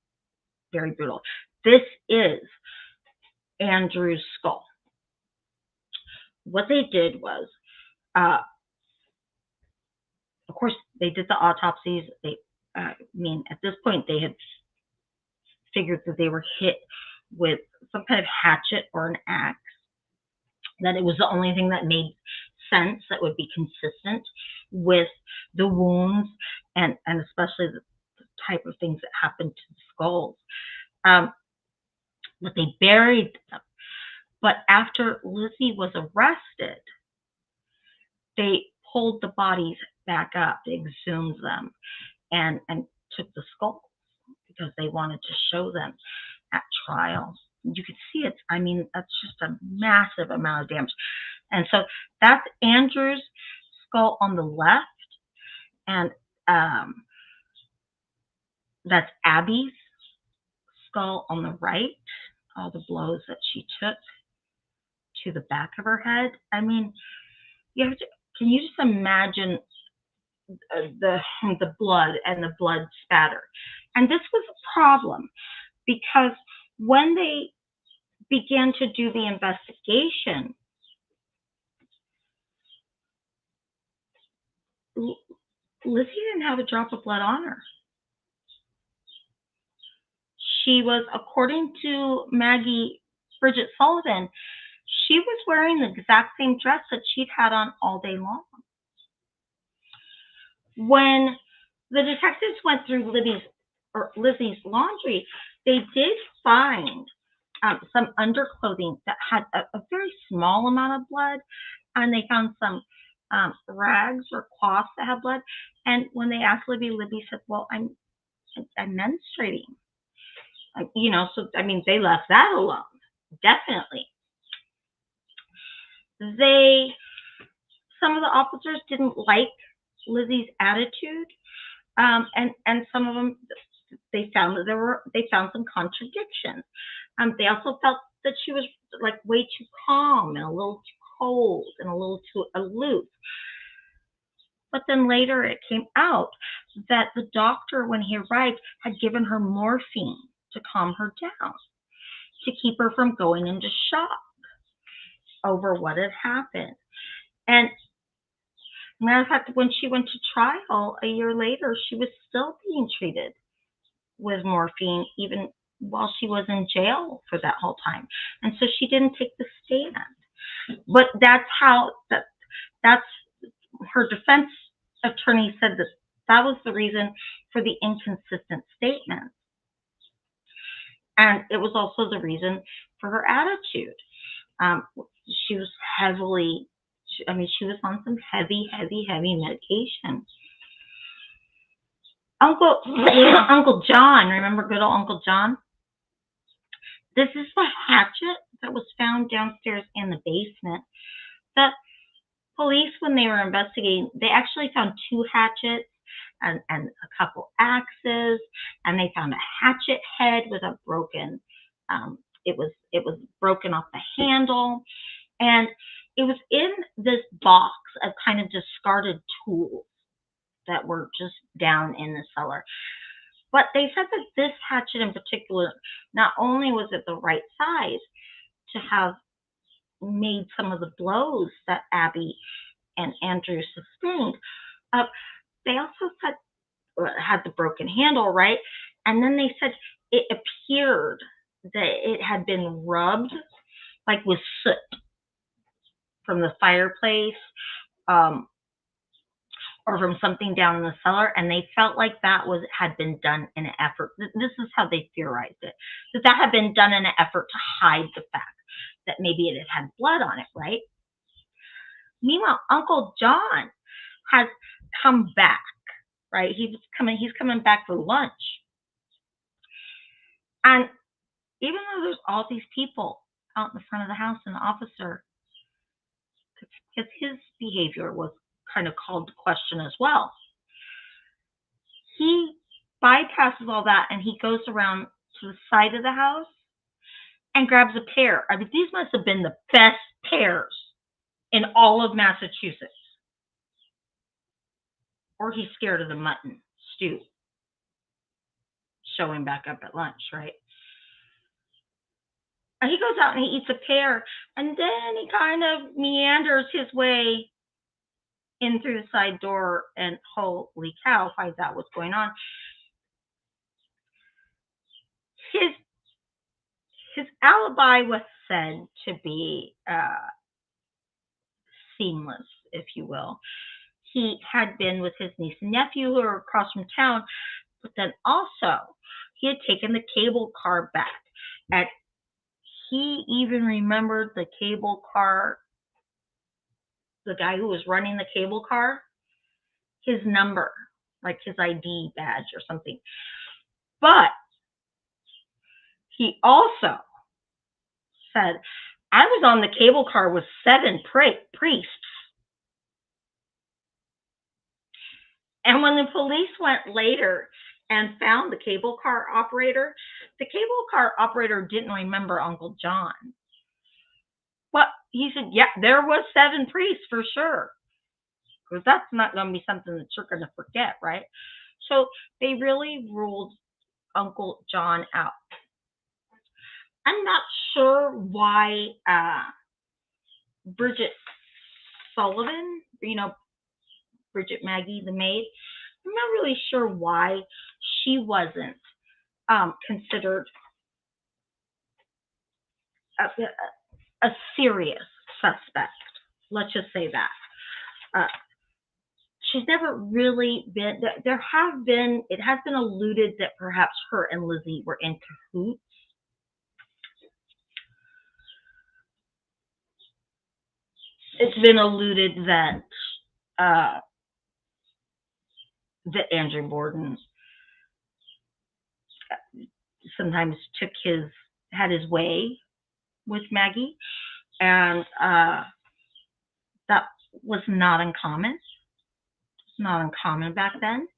very brutal. This is Andrew's skull. What they did was, of course, they did the autopsies. At this point, they had figured that they were hit with some kind of hatchet or an axe, that it was the only thing that made sense, that would be consistent with the wounds and especially the type of things that happened to the skulls. But they buried them. But after Lizzie was arrested, they pulled the bodies back up, they exhumed them, and took the skulls because they wanted to show them at trial. You could see it. I mean, that's just a massive amount of damage. And so that's Andrew's skull on the left, and that's Abby's skull on the right, all the blows that she took to the back of her head. I mean, can you just imagine the blood and the blood spatter. And this was a problem because when they began to do the investigation, Lizzie didn't have a drop of blood on her. She was, according to Maggie Bridget Sullivan, she was wearing the exact same dress that she'd had on all day long. When the detectives went through Lizzie's laundry, they did find some underclothing that had a very small amount of blood, and they found some rags or cloths that had blood. And when they asked Libby, Libby said, "Well, I'm menstruating." So I mean, they left that alone. Definitely. Some of the officers didn't like Lizzie's attitude, and some of them, they found some contradictions. They also felt that she was like way too calm and a little too cold and a little too aloof. But then later it came out that the doctor, when he arrived, had given her morphine to calm her down, to keep her from going into shock over what had happened. And matter of fact, when she went to trial a year later, she was still being treated with morphine, even while she was in jail for that whole time. And so she didn't take the stand. But that's her defense attorney said that was the reason for the inconsistent statements. And it was also the reason for her attitude. She was she was on some heavy medication. Uncle John, remember good old Uncle John? This is the hatchet that was found downstairs in the basement. The police, when they were investigating, they actually found 2 hatchets and a couple axes, and they found a hatchet head with a broken, it was broken off the handle, and it was in this box of kind of discarded tools that were just down in the cellar. But they said that this hatchet in particular, not only was it the right size to have made some of the blows that Abby and Andrew sustained, they also said had the broken handle, right? And then they said it appeared that it had been rubbed, like with soot from the fireplace, or from something down in the cellar, and they felt like that had been done in an effort. This is how they theorized it, that had been done in an effort to hide the fact that maybe it had blood on it, right? Meanwhile, Uncle John has come back, right? He's coming back for lunch. And even though there's all these people out in the front of the house, and the officer, because his behavior was kind of called to question as well, he bypasses all that and he goes around to the side of the house and grabs a pear. I mean, these must have been the best pears in all of Massachusetts. Or he's scared of the mutton stew showing back up at lunch, right? And he goes out and he eats a pear, and then he kind of meanders his way in through the side door, and holy cow, finds out what's going on. His alibi was said to be seamless, if you will. He had been with his niece and nephew who were across from town, but then also he had taken the cable car back, and he even remembered the cable car, the guy who was running the cable car, his number, like his ID badge or something. But he also said, I was on the cable car with 7 priests. And when the police went later and found the cable car operator didn't remember Uncle John. But he said, yeah, there was 7 priests for sure. because that's not going to be something that you're going to forget, right? So they really ruled Uncle John out. I'm not sure why Bridget Sullivan, Bridget Maggie the maid, I'm not really sure why she wasn't considered a serious suspect. Let's just say that. She's never really been, it has been alluded that perhaps her and Lizzie were in cahoots. It's been alluded that Andrew Borden sometimes had his way with Maggie, and that was not uncommon. It's not uncommon back then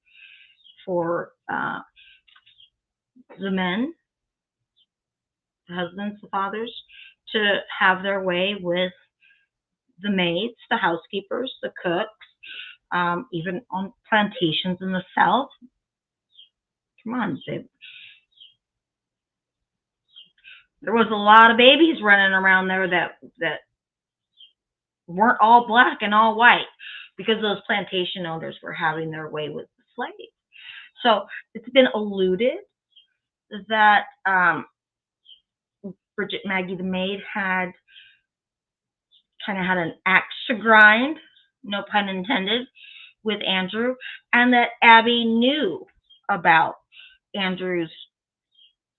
for the men, the husbands, the fathers, to have their way with the maids, the housekeepers, the cooks, even on plantations in the South. Come on, there was a lot of babies running around there that weren't all black and all white, because those plantation owners were having their way with the slaves. So it's been alluded that Bridget Maggie the maid had an axe to grind, no pun intended, with Andrew, and that Abby knew about Andrew's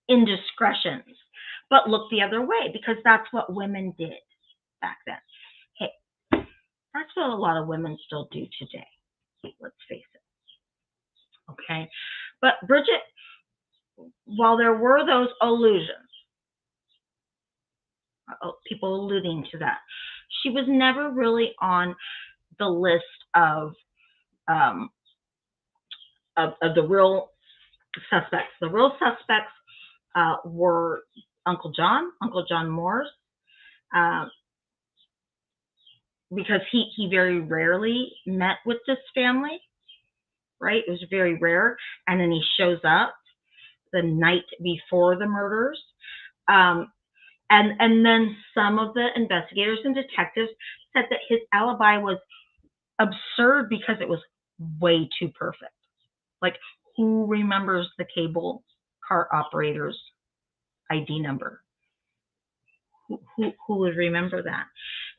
indiscretions, but looked the other way, because that's what women did back then. Hey, that's what a lot of women still do today. Let's face it. Okay, but Bridget, while there were those allusions, people alluding to that, she was never really on the list of the real suspects. The real suspects were Uncle John Morse, because he very rarely met with this family, right? It was very rare. And then he shows up the night before the murders. And then some of the investigators and detectives said that his alibi was absurd because it was way too perfect. Like, who remembers the cable car operator's ID number? Who would remember that?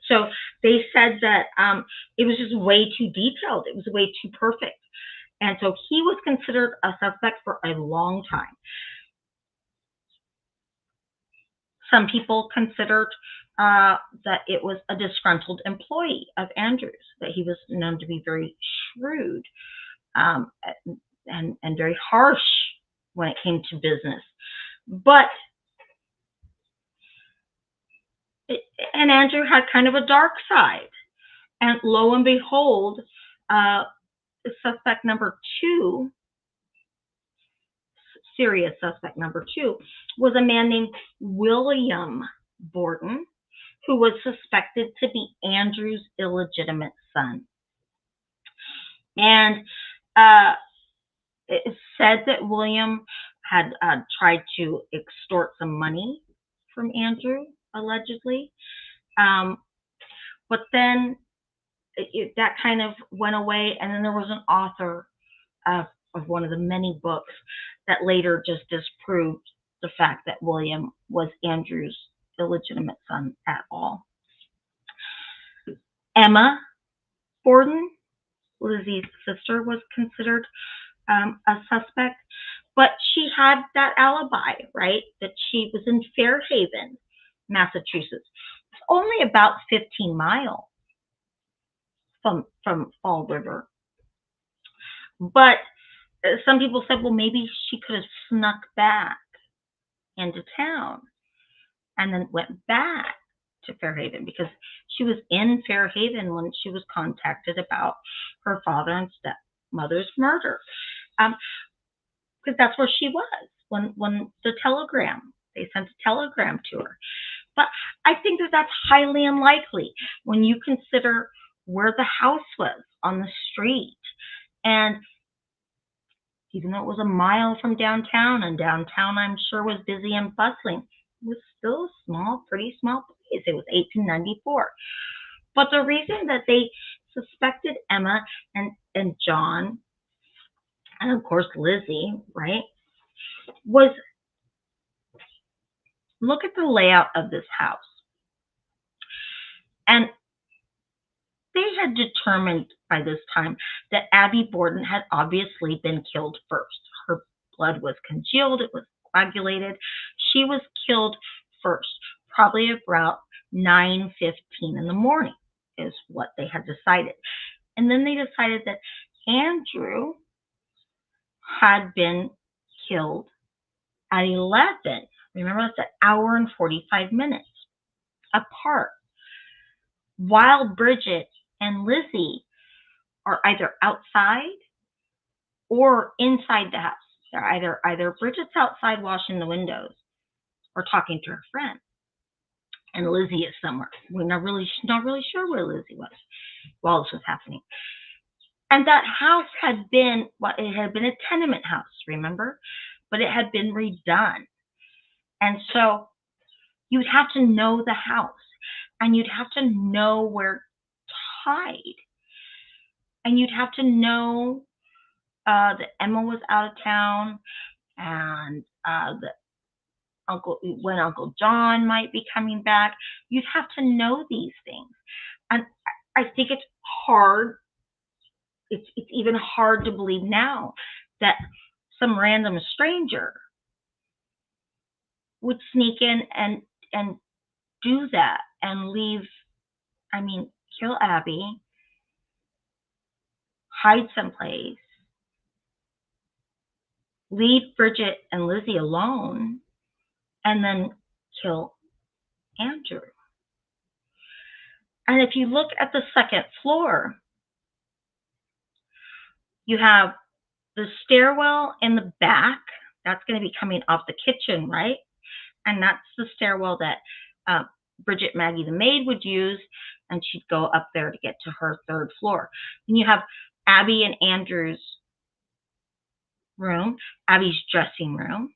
So they said that it was just way too detailed. It was way too perfect. And so he was considered a suspect for a long time. Some people considered that it was a disgruntled employee of Andrews, that he was known to be very shrewd and very harsh when it came to business. And Andrew had kind of a dark side. And lo and behold, suspect number 2, serious suspect number 2, was a man named William Borden, who was suspected to be Andrew's illegitimate son. And it said that William had tried to extort some money from Andrew, allegedly. But then that kind of went away, and then there was an author of one of the many books that later just disproved the fact that William was Andrew's illegitimate son at all. Emma Borden, Lizzie's sister, was considered a suspect, but she had that alibi, right? That she was in Fairhaven, Massachusetts. It's only about 15 miles from Fall River. But some people said, well, maybe she could have snuck back into town and then went back to Fairhaven, because she was in Fairhaven when she was contacted about her father and stepmother's murder. Because that's where she was when they sent a telegram to her. But I think that that's highly unlikely when you consider where the house was on the street. And even though it was a mile from downtown, and downtown I'm sure was busy and bustling, it was still a small, pretty small place. It was 1894. But the reason that they suspected Emma and John, and of course Lizzie, right, was look at the layout of this house. And they had determined by this time that Abby Borden had obviously been killed first. Her blood was congealed, it was coagulated. She was killed first, probably about 9:15 in the morning is what they had decided. And then they decided that Andrew had been killed at 11. Remember, that's an hour and 45 minutes apart. While Bridget and Lizzie are either outside or inside the house. They're either Bridget's outside washing the windows or talking to her friend, and Lizzie is somewhere. We're not really sure where Lizzie was while this was happening. And that house had been, well, it had been a tenement house, remember? But it had been redone. And so you'd have to know the house, and you'd have to know where to hide. And you'd have to know that Emma was out of town, and when Uncle John might be coming back. You'd have to know these things. And I think it's hard. It's even hard to believe now that some random stranger would sneak in and do that and leave, kill Abby, hide someplace, leave Bridget and Lizzie alone, and then kill Andrew. And if you look at the second floor, you have the stairwell in the back. That's going to be coming off the kitchen, right? And that's the stairwell that Bridget Maggie the maid would use, and she'd go up there to get to her third floor. And you have Abby and Andrew's room, Abby's dressing room,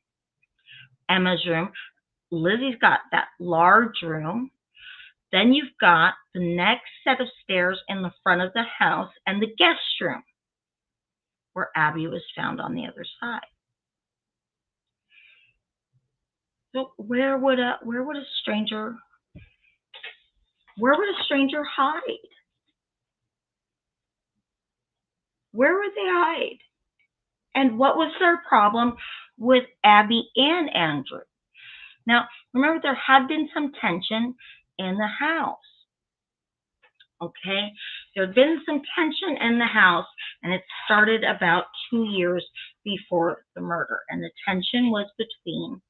Emma's room. Lizzie's got that large room. Then you've got the next set of stairs in the front of the house and the guest room, where Abby was found on the other side. So where would a stranger hide? Where would they hide? And what was their problem with Abby and Andrew? Now, remember, there had been some tension in the house. Okay, there had been some tension in the house, and it started about 2 years before the murder. And the tension was between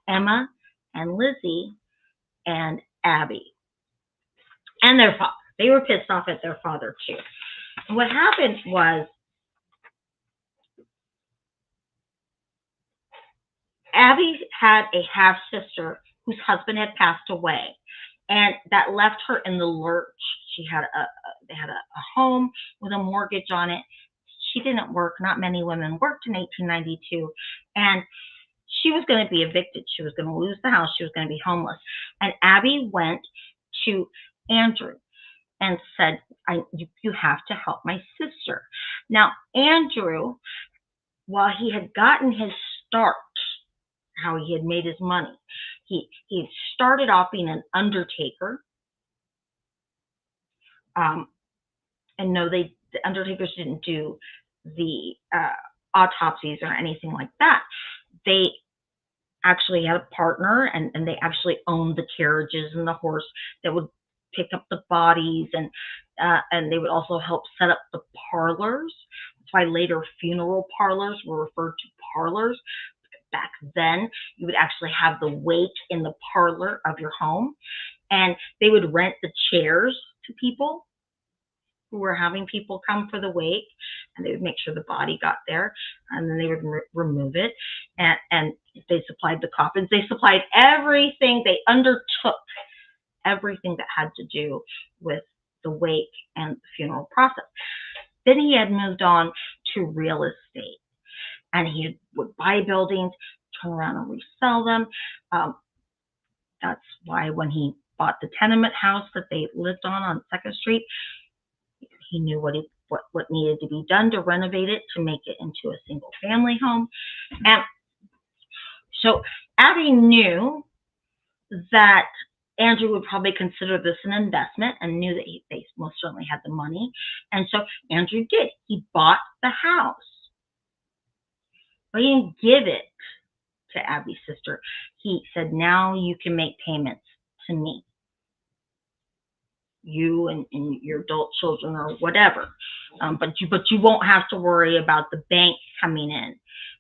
Emma and Lizzie and Abby and their father. They were pissed off at their father too. And what happened was Abby had a half-sister whose husband had passed away, and that left her in the lurch. They had a home with a mortgage on it. She didn't work. Not many women worked in 1892, and she was going to be evicted. She was going to lose the house. She was going to be homeless. And Abby went to Andrew and said, you have to help my sister. Now, Andrew, while he had gotten his start, how he had made his money, he started off being an undertaker. And no, the undertakers didn't do the autopsies or anything like that. They actually had a partner, and they actually owned the carriages and the horse that would pick up the bodies, and they would also help set up the parlors. That's why later funeral parlors were referred to parlors. Back then, you would actually have the wake in the parlor of your home, and they would rent the chairs to people who were having people come for the wake, and they would make sure the body got there, and then they would remove it, and they supplied the coffins. They supplied everything. They undertook everything that had to do with the wake and the funeral process. Then he had moved on to real estate, and he would buy buildings, turn around and resell them. That's why when he bought the tenement house that they lived on 2nd Street, he knew what needed to be done to renovate it to make it into a single family home. And so Abby knew that Andrew would probably consider this an investment and knew that they most certainly had the money. And so Andrew did. He bought the house, but he didn't give it to Abby's sister. He said, now you can make payments to me, you and your adult children or whatever. But you won't have to worry about the bank coming in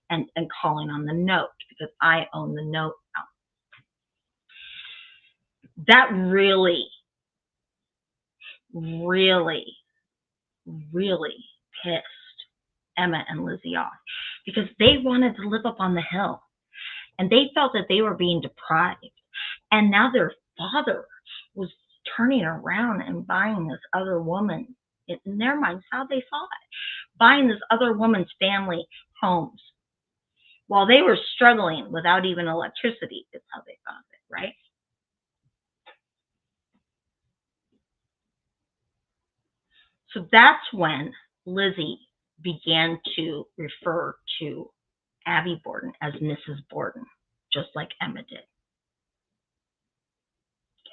and calling on the note, because I own the note now. That really, really, really pissed Emma and Lizzie off, because they wanted to live up on the hill and they felt that they were being deprived. And now their father was turning around and buying this other woman, in their minds, how they saw it, buying this other woman's family homes while they were struggling without even electricity, is how they thought of it, right? So that's when Lizzie began to refer to Abby Borden as Mrs. Borden, just like Emma did.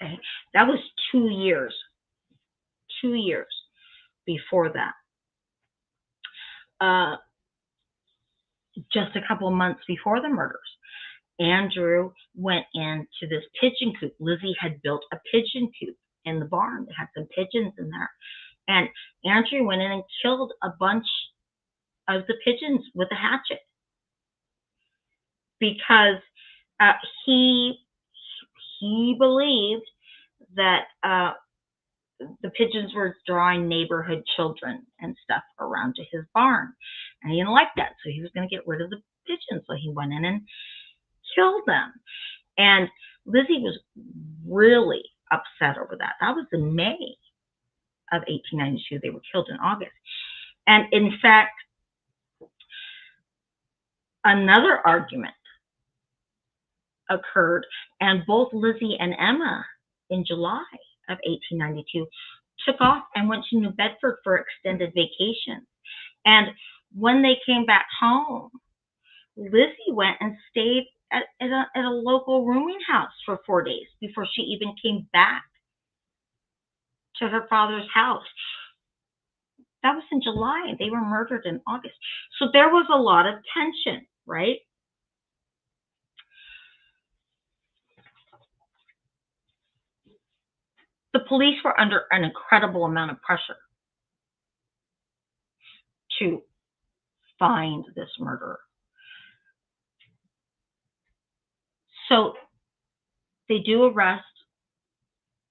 Okay, that was 2 years. 2 years before that. Just a couple months before the murders, Andrew went into this pigeon coop. Lizzie had built a pigeon coop in the barn. It had some pigeons in there. And Andrew went in and killed a bunch of the pigeons with a hatchet, because he believed that the pigeons were drawing neighborhood children and stuff around to his barn, and he didn't like that, so he was going to get rid of the pigeons. So he went in and killed them. And Lizzie was really upset over that. That was in May of 1892. They were killed in August. And in fact, another argument occurred, and both Lizzie and Emma in July of 1892 took off and went to New Bedford for extended vacation. And when they came back home, Lizzie went and stayed at a local rooming house for 4 days before she even came back to her father's house. That was in July, and they were murdered in August. So there was a lot of tension, right? The police were under an incredible amount of pressure to find this murderer. So they do arrest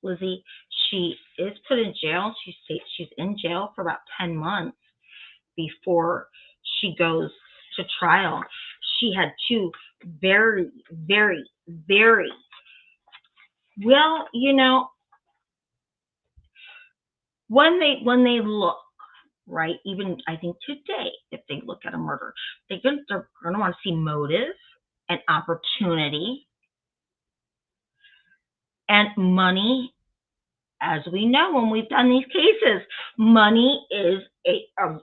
Lizzie. She is put in jail. She's in jail for about 10 months before she goes to trial. She had 2 very, very, very, well, you know, when they look, right, even I think today, if they look at a murder, they're going to want to see motive and opportunity and money. As we know, when we've done these cases, money is for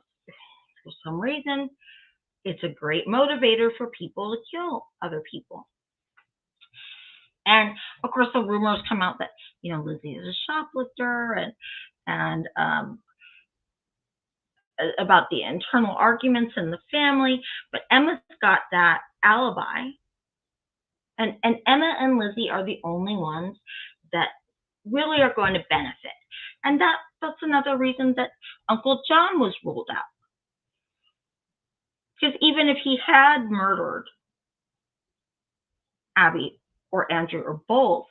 some reason, it's a great motivator for people to kill other people. And of course, the rumors come out that, you know, Lizzie is a shoplifter, and about the internal arguments in the family. But Emma's got that alibi, and Emma and Lizzie are the only ones that really are going to benefit. And that's another reason that Uncle John was ruled out. Because even if he had murdered Abby or Andrew or both,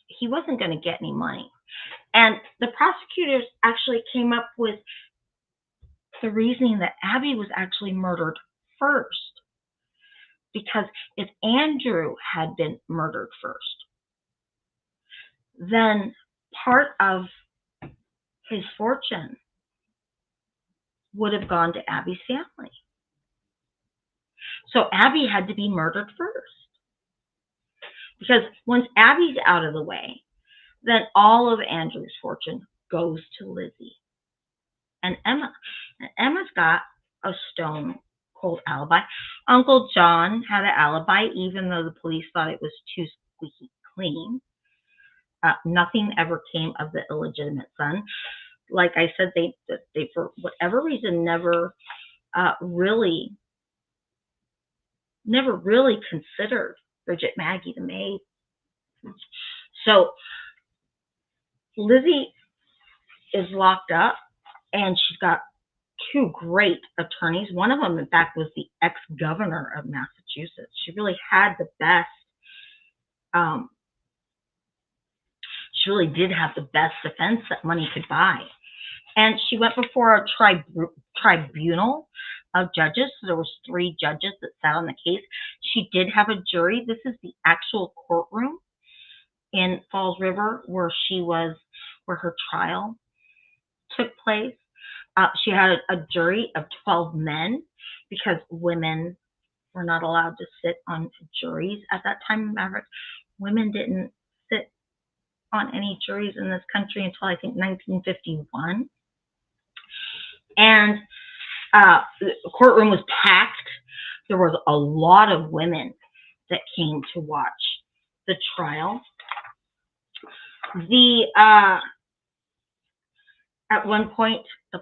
he wasn't going to get any money. And the prosecutors actually came up with the reasoning that Abby was actually murdered first. Because if Andrew had been murdered first, then part of his fortune would have gone to Abby's family. So Abby had to be murdered first. Because once Abby's out of the way, then all of Andrew's fortune goes to Lizzie and Emma. And Emma's got a stone cold alibi. Uncle John had an alibi, even though the police thought it was too squeaky clean. Nothing ever came of the illegitimate son. Like I said, they for whatever reason never really considered Bridget Maggie the maid. So Lizzie is locked up, and she's got two great attorneys. One of them, in fact, was the ex-governor of Massachusetts. She really had the best. She really did have the best defense that money could buy. And she went before a tribunal of judges. So there was 3 judges that sat on the case. She did have a jury. This is the actual courtroom in Falls River where her trial took place. She had a jury of 12 men because women were not allowed to sit on juries at that time. Maverick, women didn't sit on any juries in this country until I think 1951. And the courtroom was packed. There was a lot of women that came to watch the trial. At one point, the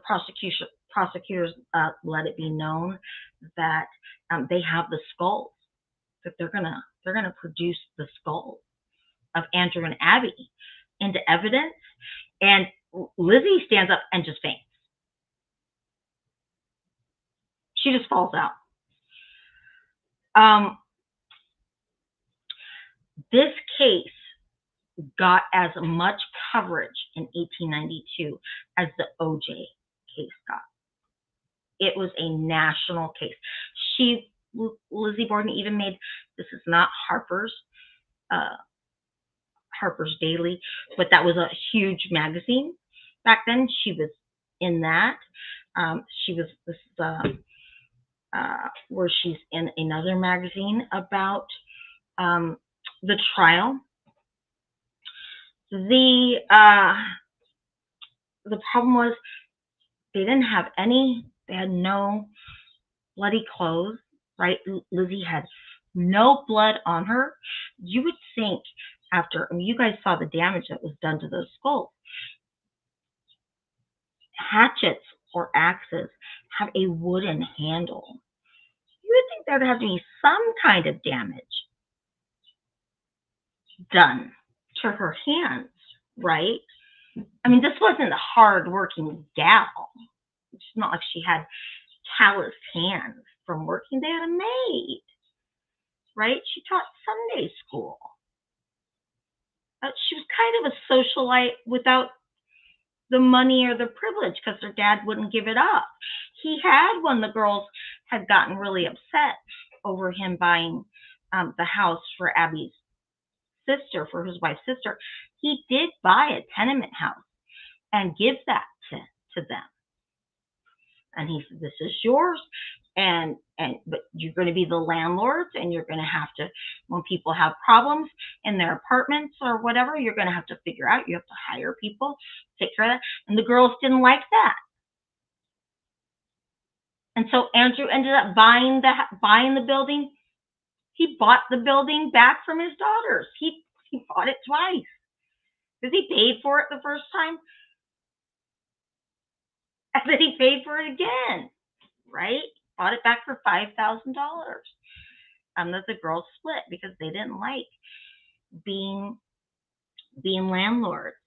prosecutors let it be known that they have the skulls, that they're gonna produce the skulls of Andrew and Abby into evidence, and Lizzie stands up and just faints. She just falls out. This case got as much coverage in 1892 as the OJ case got. It was a national case. Lizzie Borden even made, this is not Harper's Daily, but that was a huge magazine back then. She was in that. Where she's in another magazine about the trial. The problem was they had no bloody clothes, right? Lizzie had no blood on her. You would think you guys saw the damage that was done to those skulls. Hatchets or axes have a wooden handle. You would think there would have to be some kind of damage done to her hands, right? I mean, this wasn't a hard-working gal. It's not like she had calloused hands from working. They had a maid, right? She taught Sunday school. She was kind of a socialite without the money or the privilege because her dad wouldn't give it up. He had, when the girls had gotten really upset over him buying the house for Abby's sister, for his wife's sister, he did buy a tenement house and give that to them. And he said, this is yours, but you're going to be the landlords, and you're going to have to, when people have problems in their apartments or whatever, you're going to have to figure out, you have to hire people to take care of that. And the girls didn't like that. And so Andrew ended up buying the building. He bought the building back from his daughters. He bought it twice. Because he paid for it the first time, and then he paid for it again, right? Bought it back for $5,000. That the girls split because they didn't like being landlords.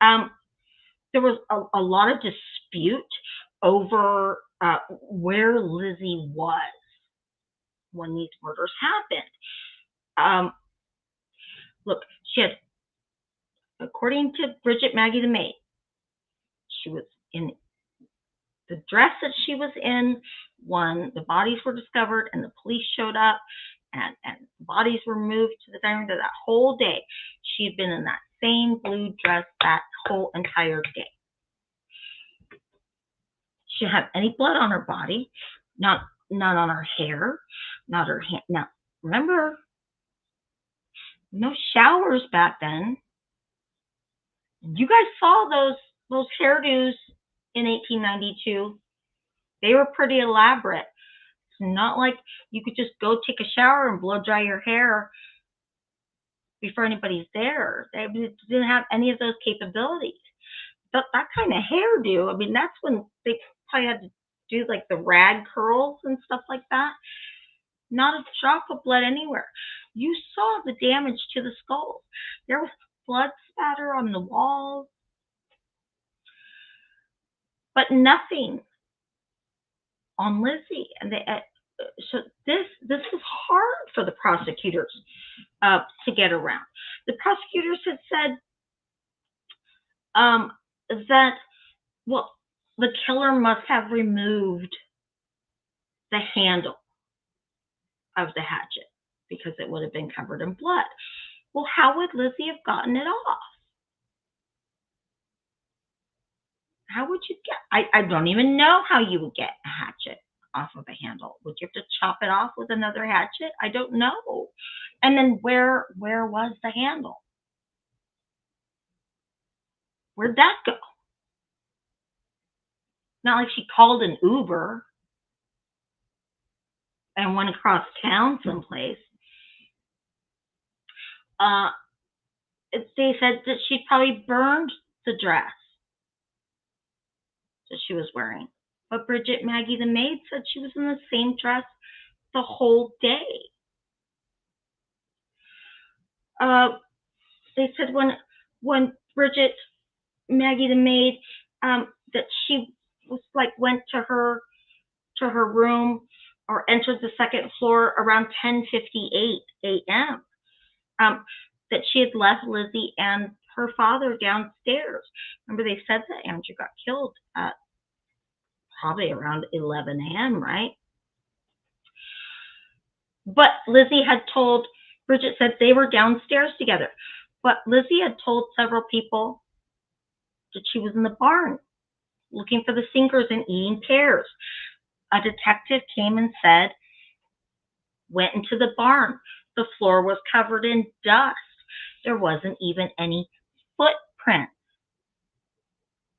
There was a lot of dispute over where Lizzie was when these murders happened. Look, she had, according to Bridget Maggie the maid, she was in the dress that she was in when the bodies were discovered and the police showed up and the bodies were moved to the dining room. That whole day, she had been in that same blue dress that whole entire day. She didn't have any blood on her body, not on her hair, not her hand. Now, remember, no showers back then. You guys saw those hairdos in 1892. They were pretty elaborate. It's not like you could just go take a shower and blow dry your hair before anybody's there. They didn't have any of those capabilities. But that kind of hairdo, I mean, that's when they probably had to do like the rag curls and stuff like that. Not a drop of blood anywhere. You saw the damage to the skulls. There was blood spatter on the walls, but nothing on Lizzie. And so this was hard for the prosecutors to get around. The prosecutors had said that, well, the killer must have removed the handle of the hatchet because it would have been covered in blood. Well, how would Lizzie have gotten it off? How would you get? I don't even know how you would get a hatchet off of a handle. Would you have to chop it off with another hatchet? I don't know. And then where was the handle? Where'd that go? Not like she called an Uber and went across town someplace. They said that she'd probably burned the dress that she was wearing. But Bridget Maggie, the maid, said she was in the same dress the whole day. They said when Bridget Maggie, the maid, that she was like went to her room or entered the second floor around 10:58 a.m. That she had left Lizzie and her father downstairs. Remember, they said that Andrew got killed at probably around 11 a.m., right? But Lizzie had told, Bridget said they were downstairs together. But Lizzie had told several people that she was in the barn looking for the sinkers and eating pears. A detective came and said, went into the barn. The floor was covered in dust. There wasn't even any footprint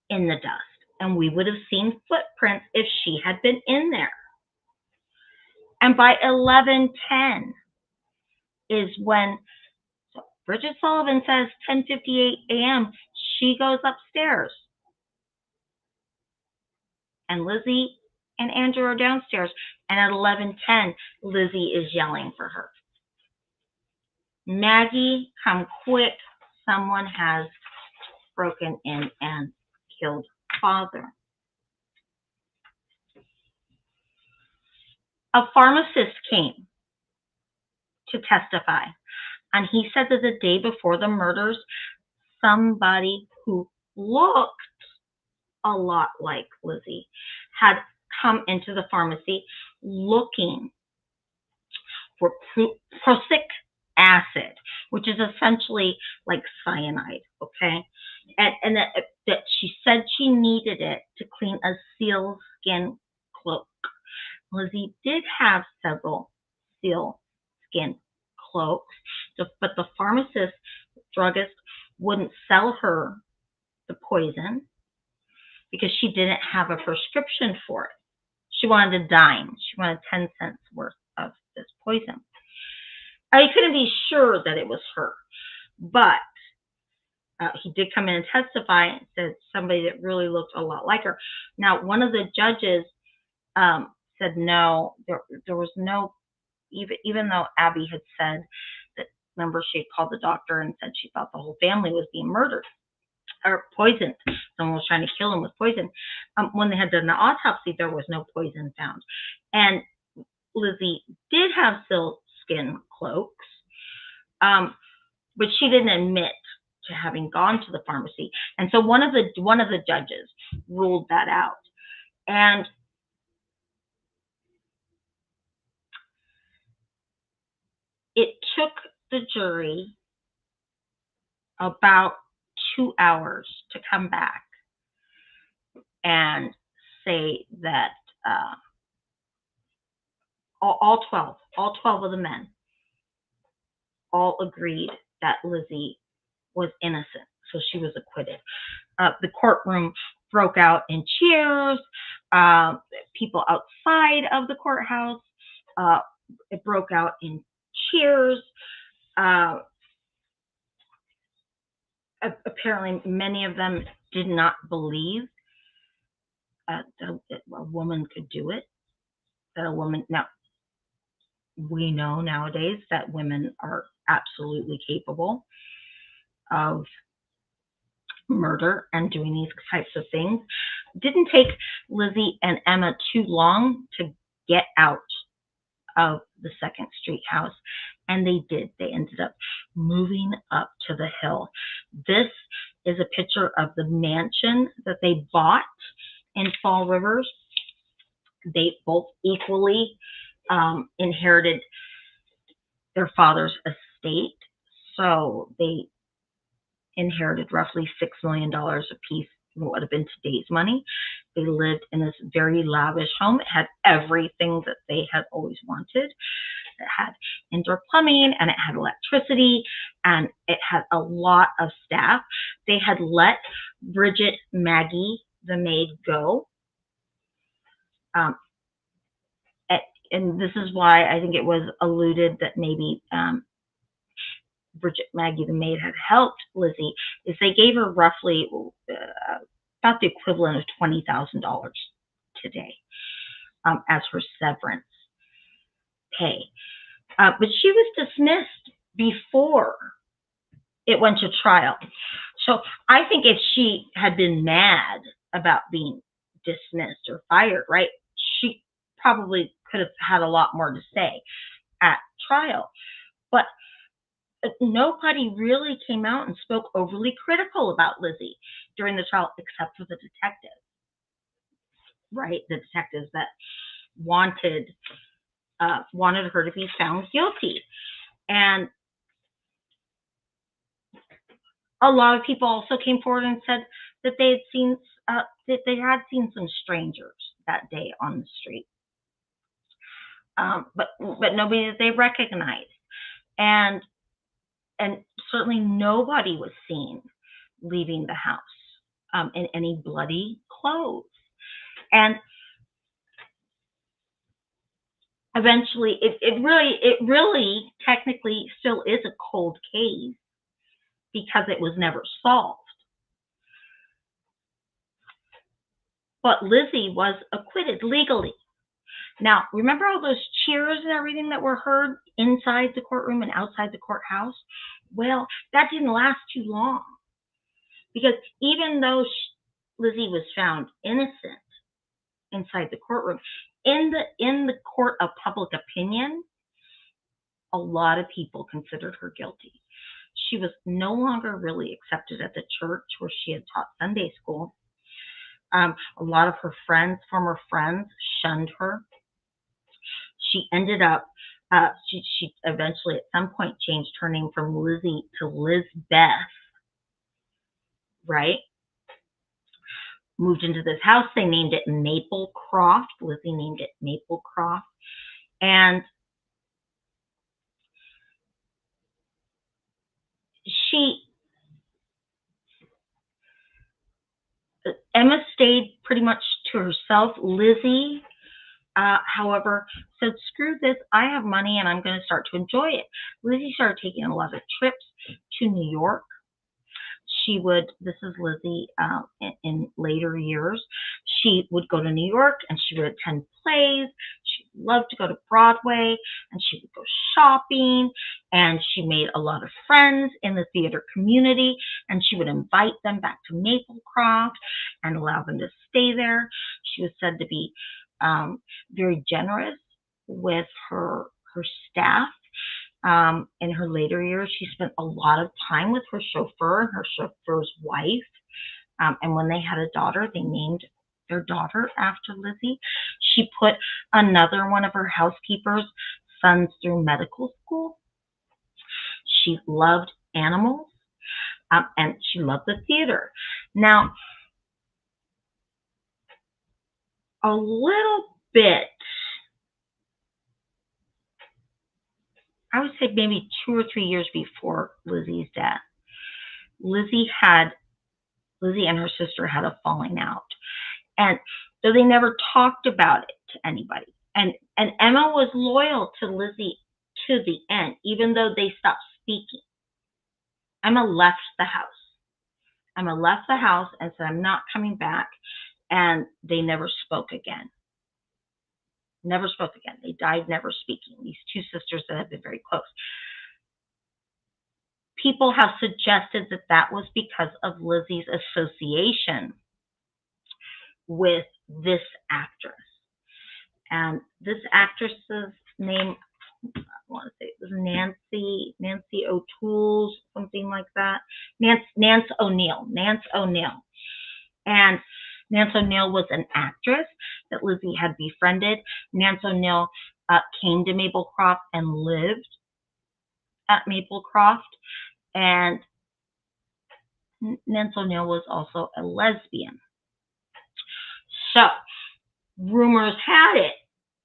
in the dust. And we would have seen footprints if she had been in there. And by 11:10 is when Bridget Sullivan says 10:58 a.m. She goes upstairs. And Lizzie and Andrew are downstairs. And at 11:10, Lizzie is yelling for her. Maggie, come quick. Someone has broken in and killed father. A pharmacist came to testify, and he said that the day before the murders, somebody who looked a lot like Lizzie had come into the pharmacy looking for prussic acid, which is essentially like cyanide, okay? And that she said she needed it to clean a sealskin cloak. Lizzie did have several sealskin cloaks, but the pharmacist, druggist, wouldn't sell her the poison because she didn't have a prescription for it. She wanted a dime. She wanted 10 cents worth of this poison. I couldn't be sure that it was her, but he did come in and testify and said somebody that really looked a lot like her. Now, one of the judges said no, there was no, even though Abby had said that, remember, she had called the doctor and said she thought the whole family was being murdered or poisoned. Someone was trying to kill him with poison. When they had done the autopsy, there was no poison found. And Lizzie did have sealskin cloaks, but she didn't admit to having gone to the pharmacy. And so one of the judges ruled that out. And it took the jury about 2 hours to come back and say that all 12 of the men all agreed that Lizzie was innocent, so she was acquitted. The courtroom broke out in cheers. People outside of the courthouse, it broke out in cheers. Apparently, many of them did not believe that a woman could do it. That a woman, now, we know nowadays that women are absolutely capable of murder and doing these types of things. It didn't take Lizzie and Emma too long to get out of the 2nd Street house, and they did. They ended up moving up to the hill. This is a picture of the mansion that they bought in Fall Rivers. They both equally inherited their father's estate, so they inherited roughly $6 million apiece, what would have been today's money. They lived in this very lavish home. It had everything that they had always wanted. It had indoor plumbing, and it had electricity, and it had a lot of staff. They had let Bridget Maggie, the maid, go. And this is why I think it was alluded that maybe Bridget Maggie, the maid, had helped Lizzie, is they gave her roughly about the equivalent of $20,000 today as her severance pay. But she was dismissed before it went to trial. So I think if she had been mad about being dismissed or fired, right, she probably could have had a lot more to say at trial. But nobody really came out and spoke overly critical about Lizzie during the trial, except for the detectives, right? The detectives that wanted her to be found guilty. And a lot of people also came forward and said that they had seen some strangers that day on the street, but nobody that they recognized, and certainly nobody was seen leaving the house in any bloody clothes. And eventually, it really technically still is a cold case because it was never solved. But Lizzie was acquitted legally. Now, remember all those cheers and everything that were heard inside the courtroom and outside the courthouse? Well, that didn't last too long, because even though Lizzie was found innocent inside the courtroom, in the court of public opinion, a lot of people considered her guilty. She was no longer really accepted at the church where she had taught Sunday school. A lot of her friends, former friends, shunned her. She ended up, she eventually at some point changed her name from Lizzie to Lizbeth, right? Moved into this house. They named it Maplecroft. Lizzie named it Maplecroft. And Emma stayed pretty much to herself. Lizzie, however, said, screw this, I have money and I'm going to start to enjoy it. Lizzie started taking a lot of trips to New York. She would, this is Lizzie in later years, she would go to New York and she would attend plays. She loved to go to Broadway, and she would go shopping, and she made a lot of friends in the theater community, and she would invite them back to Maplecroft and allow them to stay there. She was said to be very generous with her staff. In her later years, she spent a lot of time with her chauffeur and her chauffeur's wife. And when they had a daughter, they named their daughter after Lizzie. She put another one of her housekeeper's sons through medical school. She loved animals, and she loved the theater. Now, a little bit, I would say maybe 2 or 3 years before Lizzie's death, Lizzie and her sister had a falling out. And so they never talked about it to anybody. And Emma was loyal to Lizzie to the end, even though they stopped speaking. Emma left the house. Emma left the house and said, I'm not coming back. And they never spoke again. Never spoke again. They died never speaking. These two sisters that have been very close. People have suggested that that was because of Lizzie's association with this actress. And this actress's name, I want to say it was Nancy O'Toole, something like that. Nance O'Neill. And Nance O'Neill was an actress that Lizzie had befriended. Nance O'Neill came to Maplecroft and lived at Maplecroft. And Nance O'Neill was also a lesbian. So, rumors had it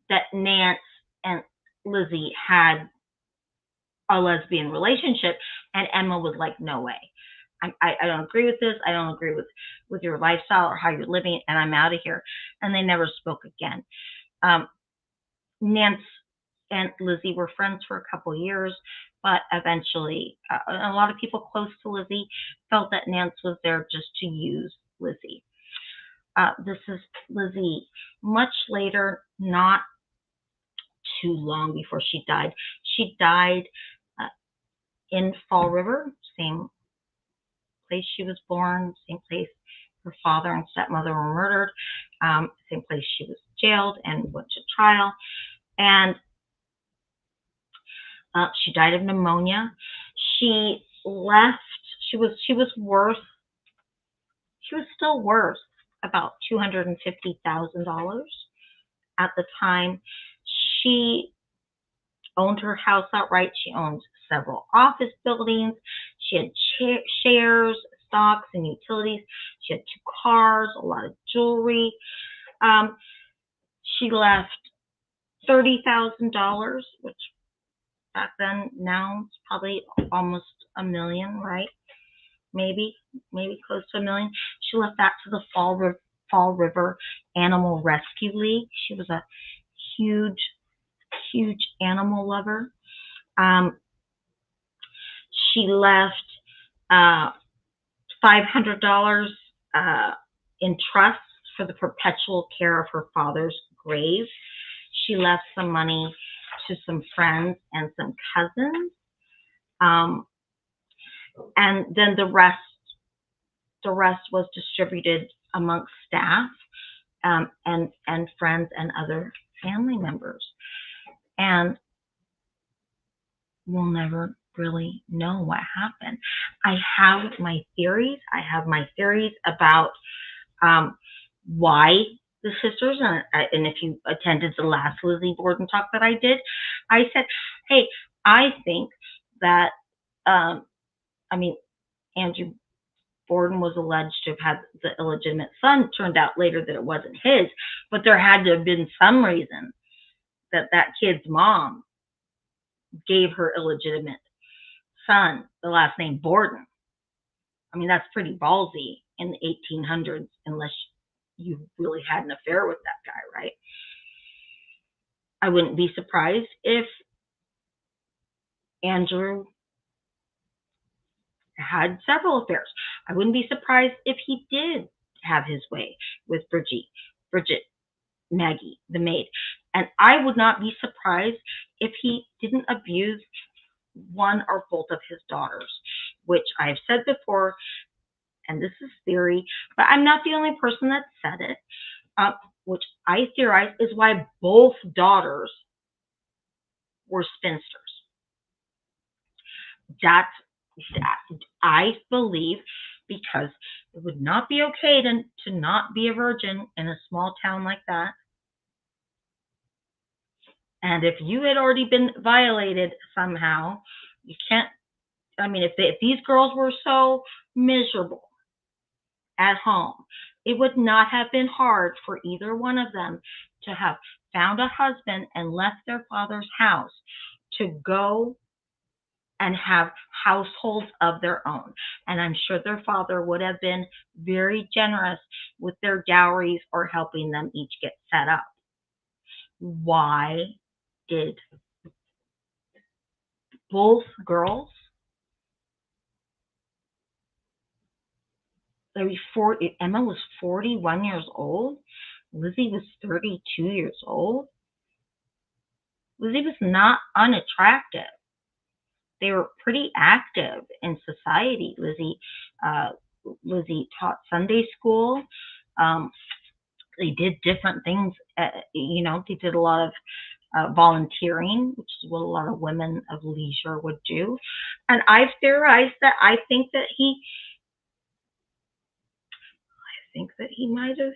that Nance and Lizzie had a lesbian relationship, and Emma was like, no way. I don't agree with this. I don't agree with your lifestyle or how you're living, and I'm out of here. And they never spoke again. Nance and Lizzie were friends for a couple of years, but eventually a lot of people close to Lizzie felt that Nance was there just to use Lizzie. This is Lizzie much later, not too long before she died. She died in Fall River, same place she was born, same place her father and stepmother were murdered, same place she was jailed and went to trial. And she died of pneumonia. She left, she was still worth about $250,000 at the time. She owned her house outright. She owned several office buildings. She had shares, stocks, and utilities. She had 2 cars, a lot of jewelry. She left $30,000, which back then, now it's probably almost $1 million, right? Maybe close to $1 million. She left that to the Fall River Animal Rescue League. She was a huge animal lover. She left $500 in trust for the perpetual care of her father's grave. She left some money to some friends and some cousins. And then the rest was distributed amongst staff and friends and other family members. And we'll never really know what happened. I have my theories. About why the sisters, and if you attended the last Lizzie Borden talk that I did, I said, hey, I think that, Andrew Borden was alleged to have had the illegitimate son. Turned out later that it wasn't his, but there had to have been some reason that kid's mom gave her illegitimate son the last name Borden. I mean, that's pretty ballsy in the 1800s, unless you really had an affair with that guy, right? I wouldn't be surprised if Andrew had several affairs. I wouldn't be surprised if he did have his way with Bridget, Maggie, the maid. And I would not be surprised if he didn't abuse one or both of his daughters, which I've said before, and this is theory, but I'm not the only person that said it, which I theorize is why both daughters were spinsters. That I believe, because it would not be okay to not be a virgin in a small town like that. And if you had already been violated somehow, you can't, if these girls were so miserable at home It would not have been hard for either one of them to have found a husband and left their father's house to go and have households of their own. And I'm sure their father would have been very generous with their dowries or helping them each get set up. Why did both girls, Emma was 41 years old, Lizzie was 32 years old. Lizzie was not unattractive. They were pretty active in society. Lizzie taught Sunday school. They did different things. They did a lot of volunteering, which is what a lot of women of leisure would do. And I've theorized that I think that he might have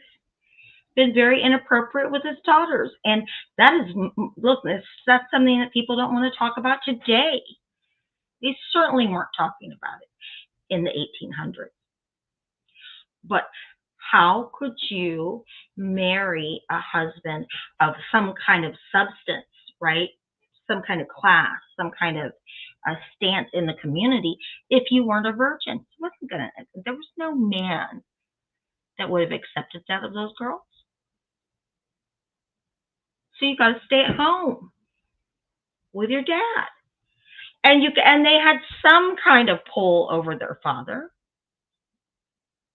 been very inappropriate with his daughters. And that is, look, that's something that people don't want to talk about today. They certainly weren't talking about it in the 1800s. But how could you marry a husband of some kind of substance, right? Some kind of class, some kind of a stance in the community if you weren't a virgin? There was no man that would have accepted that of those girls. So you got to stay at home with your dad. And they had some kind of pull over their father.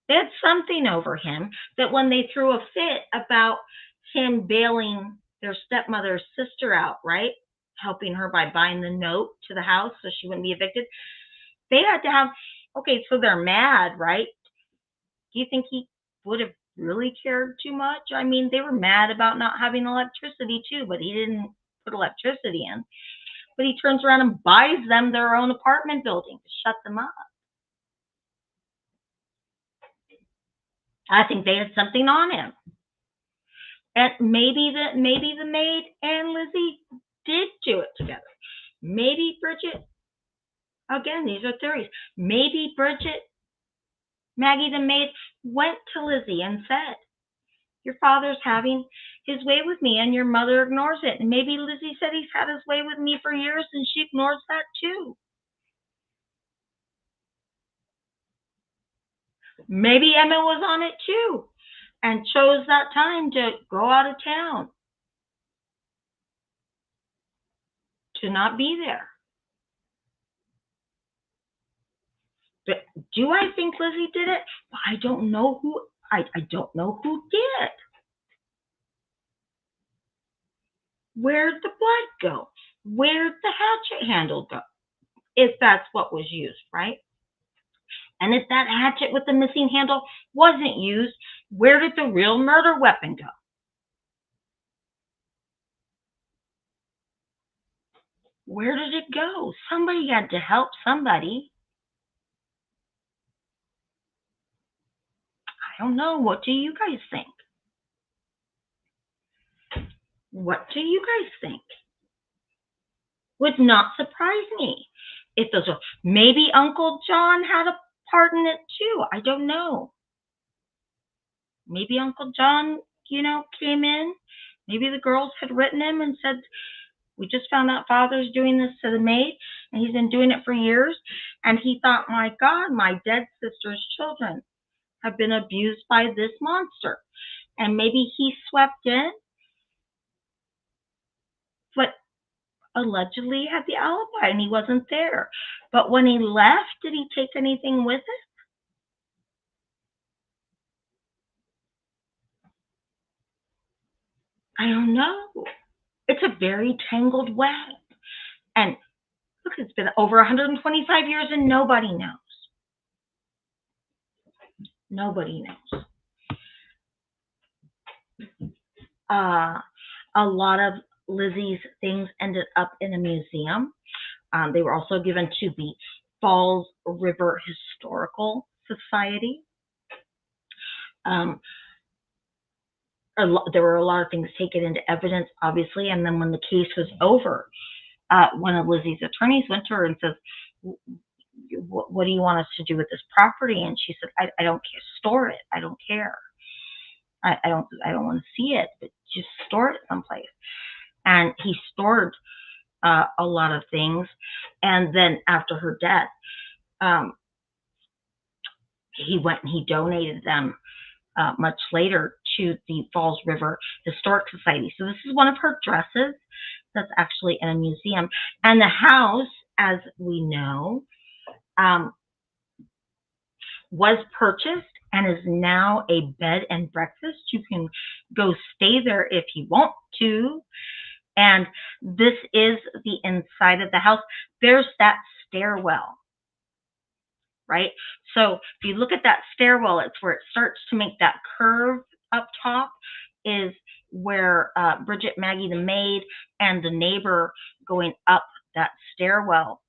They had something over him that when they threw a fit about him bailing their stepmother's sister out, right? Helping her by buying the note to the house so she wouldn't be evicted. They had to have, okay, so they're mad, right? Do you think he would have really cared too much? I mean, they were mad about not having electricity too, but he didn't put electricity in. But he turns around and buys them their own apartment building to shut them up. I think they had something on him. And maybe the maid and Lizzie did do it together. Maybe Bridget, again, these are theories. Maybe Bridget, Maggie the maid, went to Lizzie and said, your father's having his way with me and your mother ignores it. And maybe Lizzie said he's had his way with me for years and she ignores that too. Maybe Emma was on it too and chose that time to go out of town, to not be there. But do I think Lizzie did it? I don't know who. I don't know who did. Where'd the blood go? Where'd the hatchet handle go? If that's what was used, right? And if that hatchet with the missing handle wasn't used, where did the real murder weapon go? Where did it go? Somebody had to help somebody. I don't know. What do you guys think? What do you guys think? Would not surprise me if those were. Maybe Uncle John had a part in it too. I don't know. Maybe Uncle John, came in. Maybe the girls had written him and said, we just found out Father's doing this to the maid, and he's been doing it for years. And he thought, my God, my dead sister's children have been abused by this monster. And maybe he swept in, but allegedly had the alibi and he wasn't there. But when he left, did he take anything with it? I don't know. It's a very tangled web. And look, it's been over 125 years and nobody knows. Nobody knows. A lot of Lizzie's things ended up in a museum. They were also given to the Falls River Historical Society. There were a lot of things taken into evidence, obviously, and then when the case was over, one of Lizzie's attorneys went to her and says, what do you want us to do with this property? And she said, I don't care. Store it. I don't care. I don't want to see it, but just store it someplace. And he stored a lot of things. And then after her death, he went and he donated them much later to the Falls River Historic Society. So this is one of her dresses that's actually in a museum. And the house, as we know, was purchased and is now a bed and breakfast. You can go stay there if you want to. And this is the inside of the house. There's that stairwell, right? So if you look at that stairwell, it's where it starts to make that curve up top, is where Bridget, Maggie the maid, and the neighbor going up that stairwell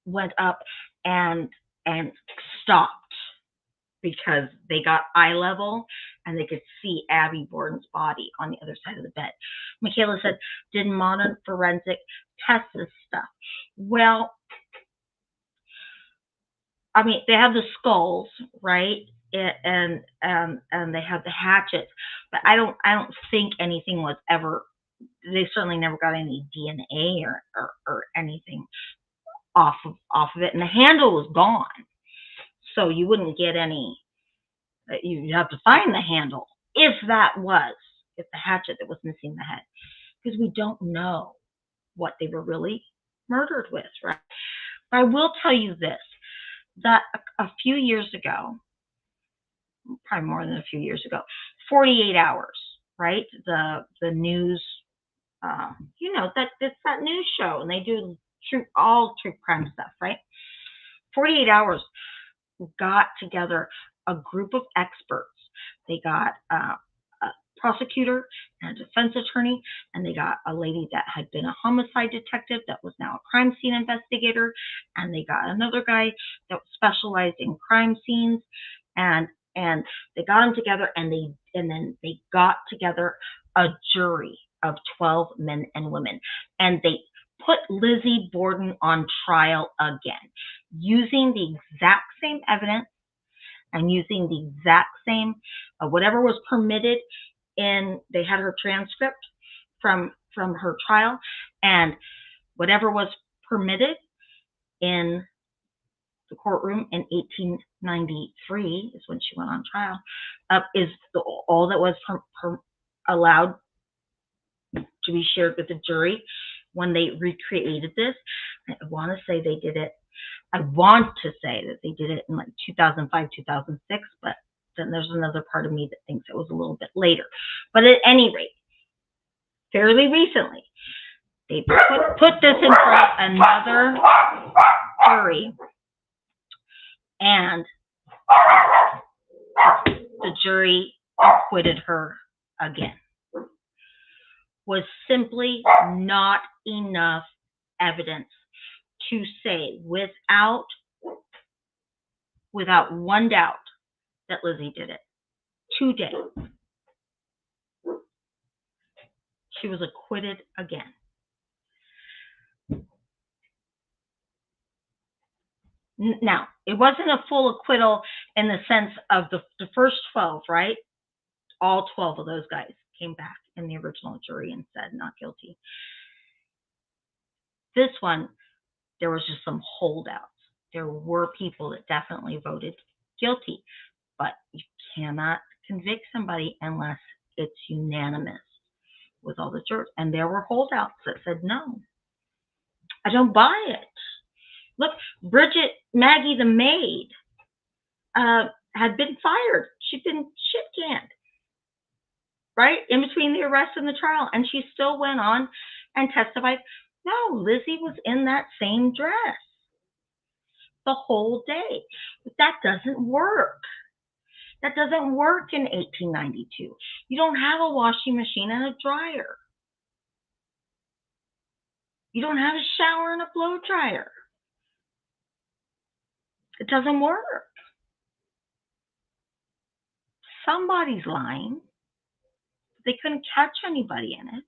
went up and stopped because they got eye level and they could see Abby Borden's body on the other side of the bed. Michaela said, did modern forensic test this stuff? Well, I mean, they have the skulls, right? And they have the hatchets, but I don't think anything was ever. They certainly never got any DNA or anything off of it, and the handle was gone, so you wouldn't get any. You'd have to find the handle if the hatchet that was missing the head, because we don't know what they were really murdered with, right? But I will tell you this, that a few years ago, probably more than a few years ago, 48 Hours, right? The news, it's that news show, and they do all true crime stuff, right? 48 Hours got together a group of experts. They got a prosecutor and a defense attorney, and they got a lady that had been a homicide detective that was now a crime scene investigator, and they got another guy that specialized in crime scenes, and they got them together, and then they got together a jury of 12 men and women, and they put Lizzie Borden on trial again, using the exact same evidence and using the exact same, whatever was permitted in, they had her transcript from her trial, and whatever was permitted in the courtroom in 1893 is when she went on trial, is all that was allowed to be shared with the jury when they recreated this. I want to say they did it. I want to say that they did it in like 2005, 2006, but then there's another part of me that thinks it was a little bit later. But at any rate, fairly recently, they put this in front of another jury, and the jury acquitted her again. Was simply not enough evidence to say without one doubt that Lizzie did it. Today, she was acquitted again. Now, it wasn't a full acquittal in the sense of the first 12, right? All 12 of those guys came back in the original jury and said not guilty. This one, there was just some holdouts. There were people that definitely voted guilty, but you cannot convict somebody unless it's unanimous with all the jurors. And there were holdouts that said, no, I don't buy it. Look, Bridget, Maggie the maid, had been fired. She'd been shit-canned, right, in between the arrest and the trial, and she still went on and testified, no, Lizzie was in that same dress the whole day. But that doesn't work. That doesn't work in 1892. You don't have a washing machine and a dryer. You don't have a shower and a blow dryer. It doesn't work. Somebody's lying. They couldn't catch anybody in it.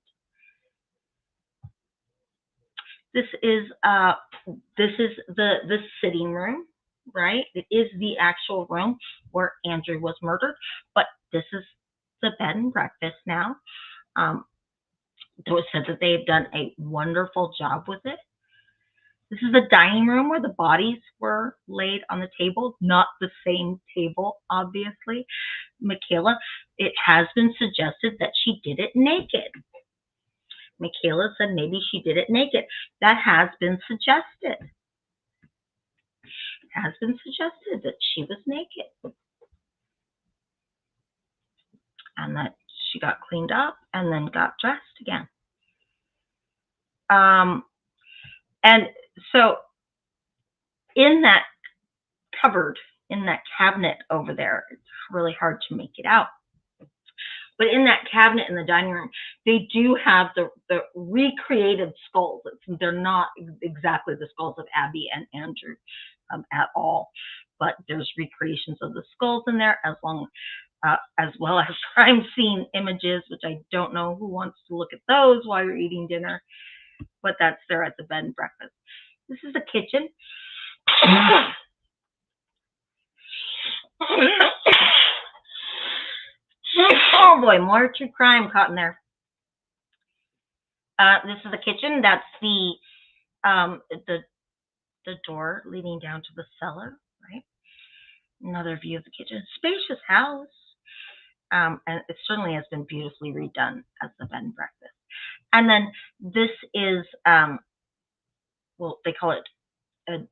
This is the sitting room, right? It is the actual room where Andrew was murdered, but this is the bed and breakfast now. It was said that they've done a wonderful job with it. This is the dining room where the bodies were laid on the table, not the same table, obviously. Michaela, it has been suggested that she did it naked. Michaela said maybe she did it naked. That has been suggested. It has been suggested that she was naked and that she got cleaned up and then got dressed again. And so in that cupboard, in that cabinet over there, it's really hard to make it out. But in that cabinet in the dining room, they do have the recreated skulls. They're not exactly the skulls of Abby and Andrew at all, but there's recreations of the skulls in there, as well as crime scene images, which I don't know who wants to look at those while you're eating dinner, but that's there at the bed and breakfast. This is the kitchen. Oh boy, more true crime caught in there. This is the kitchen. That's the door leading down to the cellar, right? Another view of the kitchen. Spacious house. And it certainly has been beautifully redone as the bed and breakfast. And then this is, well, they call it the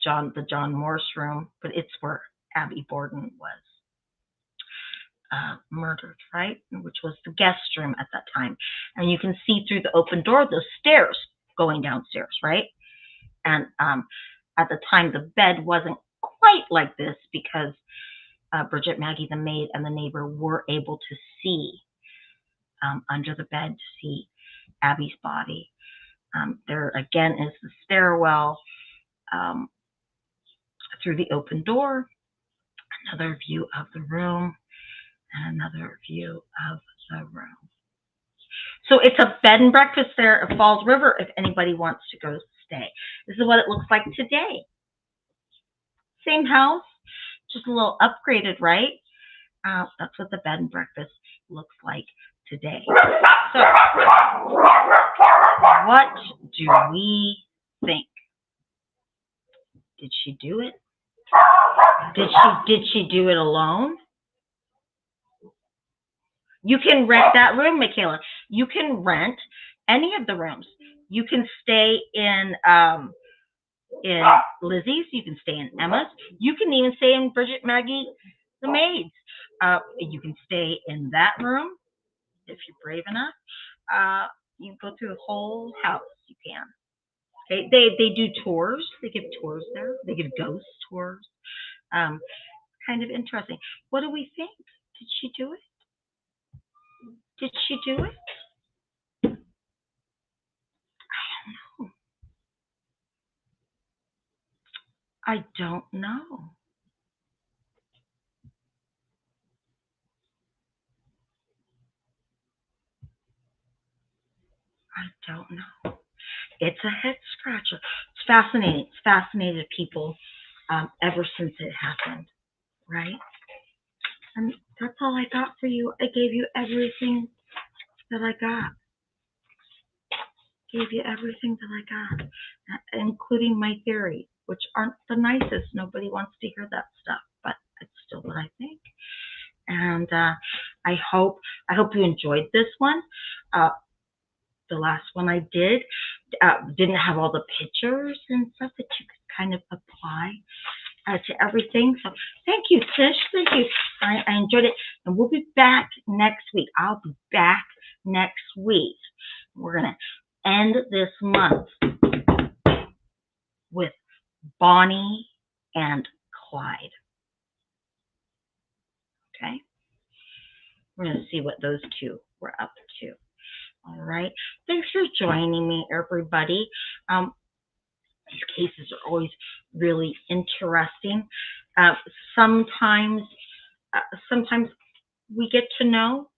John Morse room, but it's where Abby Borden was murdered, right? Which was the guest room at that time. And you can see through the open door those stairs going downstairs, right? And at the time, the bed wasn't quite like this because Bridget, Maggie, the maid, and the neighbor were able to see under the bed to see Abby's body. There again is the stairwell through the open door. Another view of the room and another view of the room. So it's a bed and breakfast there at Falls River if anybody wants to go stay. This is what it looks like today. Same house, just a little upgraded, right? That's what the bed and breakfast looks like today. So what do we think? Did she do it? Did she do it alone? You can rent that room, Michaela. You can rent any of the rooms. You can stay in Lizzie's. You can stay in Emma's. You can even stay in Bridget, Maggie, the maids. You can stay in that room if you're brave enough. You can go through the whole house. You can. They do tours. They give tours there. They give ghost tours. Kind of interesting. What do we think? Did she do it? Did she do it? I don't know. I don't know. I don't know. It's a head scratcher. It's fascinating. It's fascinated people ever since it happened, right? And that's all I got for you. I gave you everything that I got. Gave you everything that I got, including my theories, which aren't the nicest. Nobody wants to hear that stuff, but it's still what I think. And I hope you enjoyed this one. The last one I did didn't have all the pictures and stuff that you could kind of apply to everything. So thank you, Tish. Thank you. I enjoyed it. And we'll be back next week. I'll be back next week. We're going to end this month with Bonnie and Clyde. Okay? We're going to see what those two were up to. All right. Thanks for joining me, everybody. These cases are always really interesting. Sometimes we get to know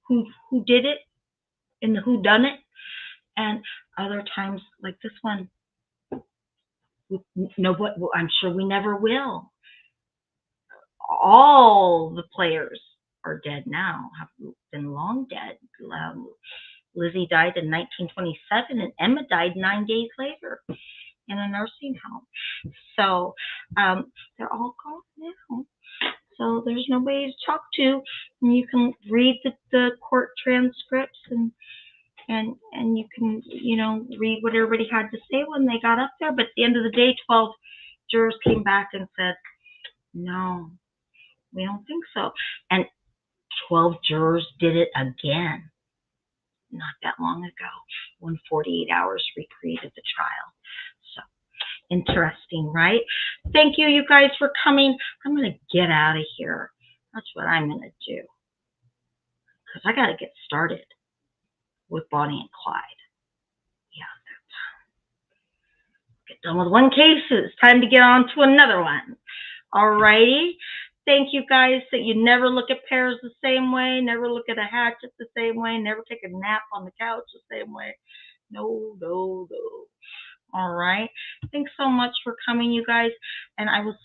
who did it and who done it, and other times, like this one, Nobody, I'm sure we never will. All the players are dead now, have been long dead. Lizzie died in 1927, and Emma died 9 days later in a nursing home. So they're all gone now. So there's nobody to talk to. And you can read the court transcripts, and you can, read what everybody had to say when they got up there. But at the end of the day, 12 jurors came back and said, no, we don't think so. And 12 jurors did it again not that long ago, when 48 hours recreated the trial. So interesting, right? Thank you, you guys, for coming. I'm going to get out of here. That's what I'm going to do, because I got to get started with Bonnie and Clyde. Yeah, get done with one case. It's time to get on to another one. All righty. Thank you, guys. That you never look at pears the same way, never look at a hatchet the same way, never take a nap on the couch the same way. No, no, no. All right. Thanks so much for coming, you guys, and I will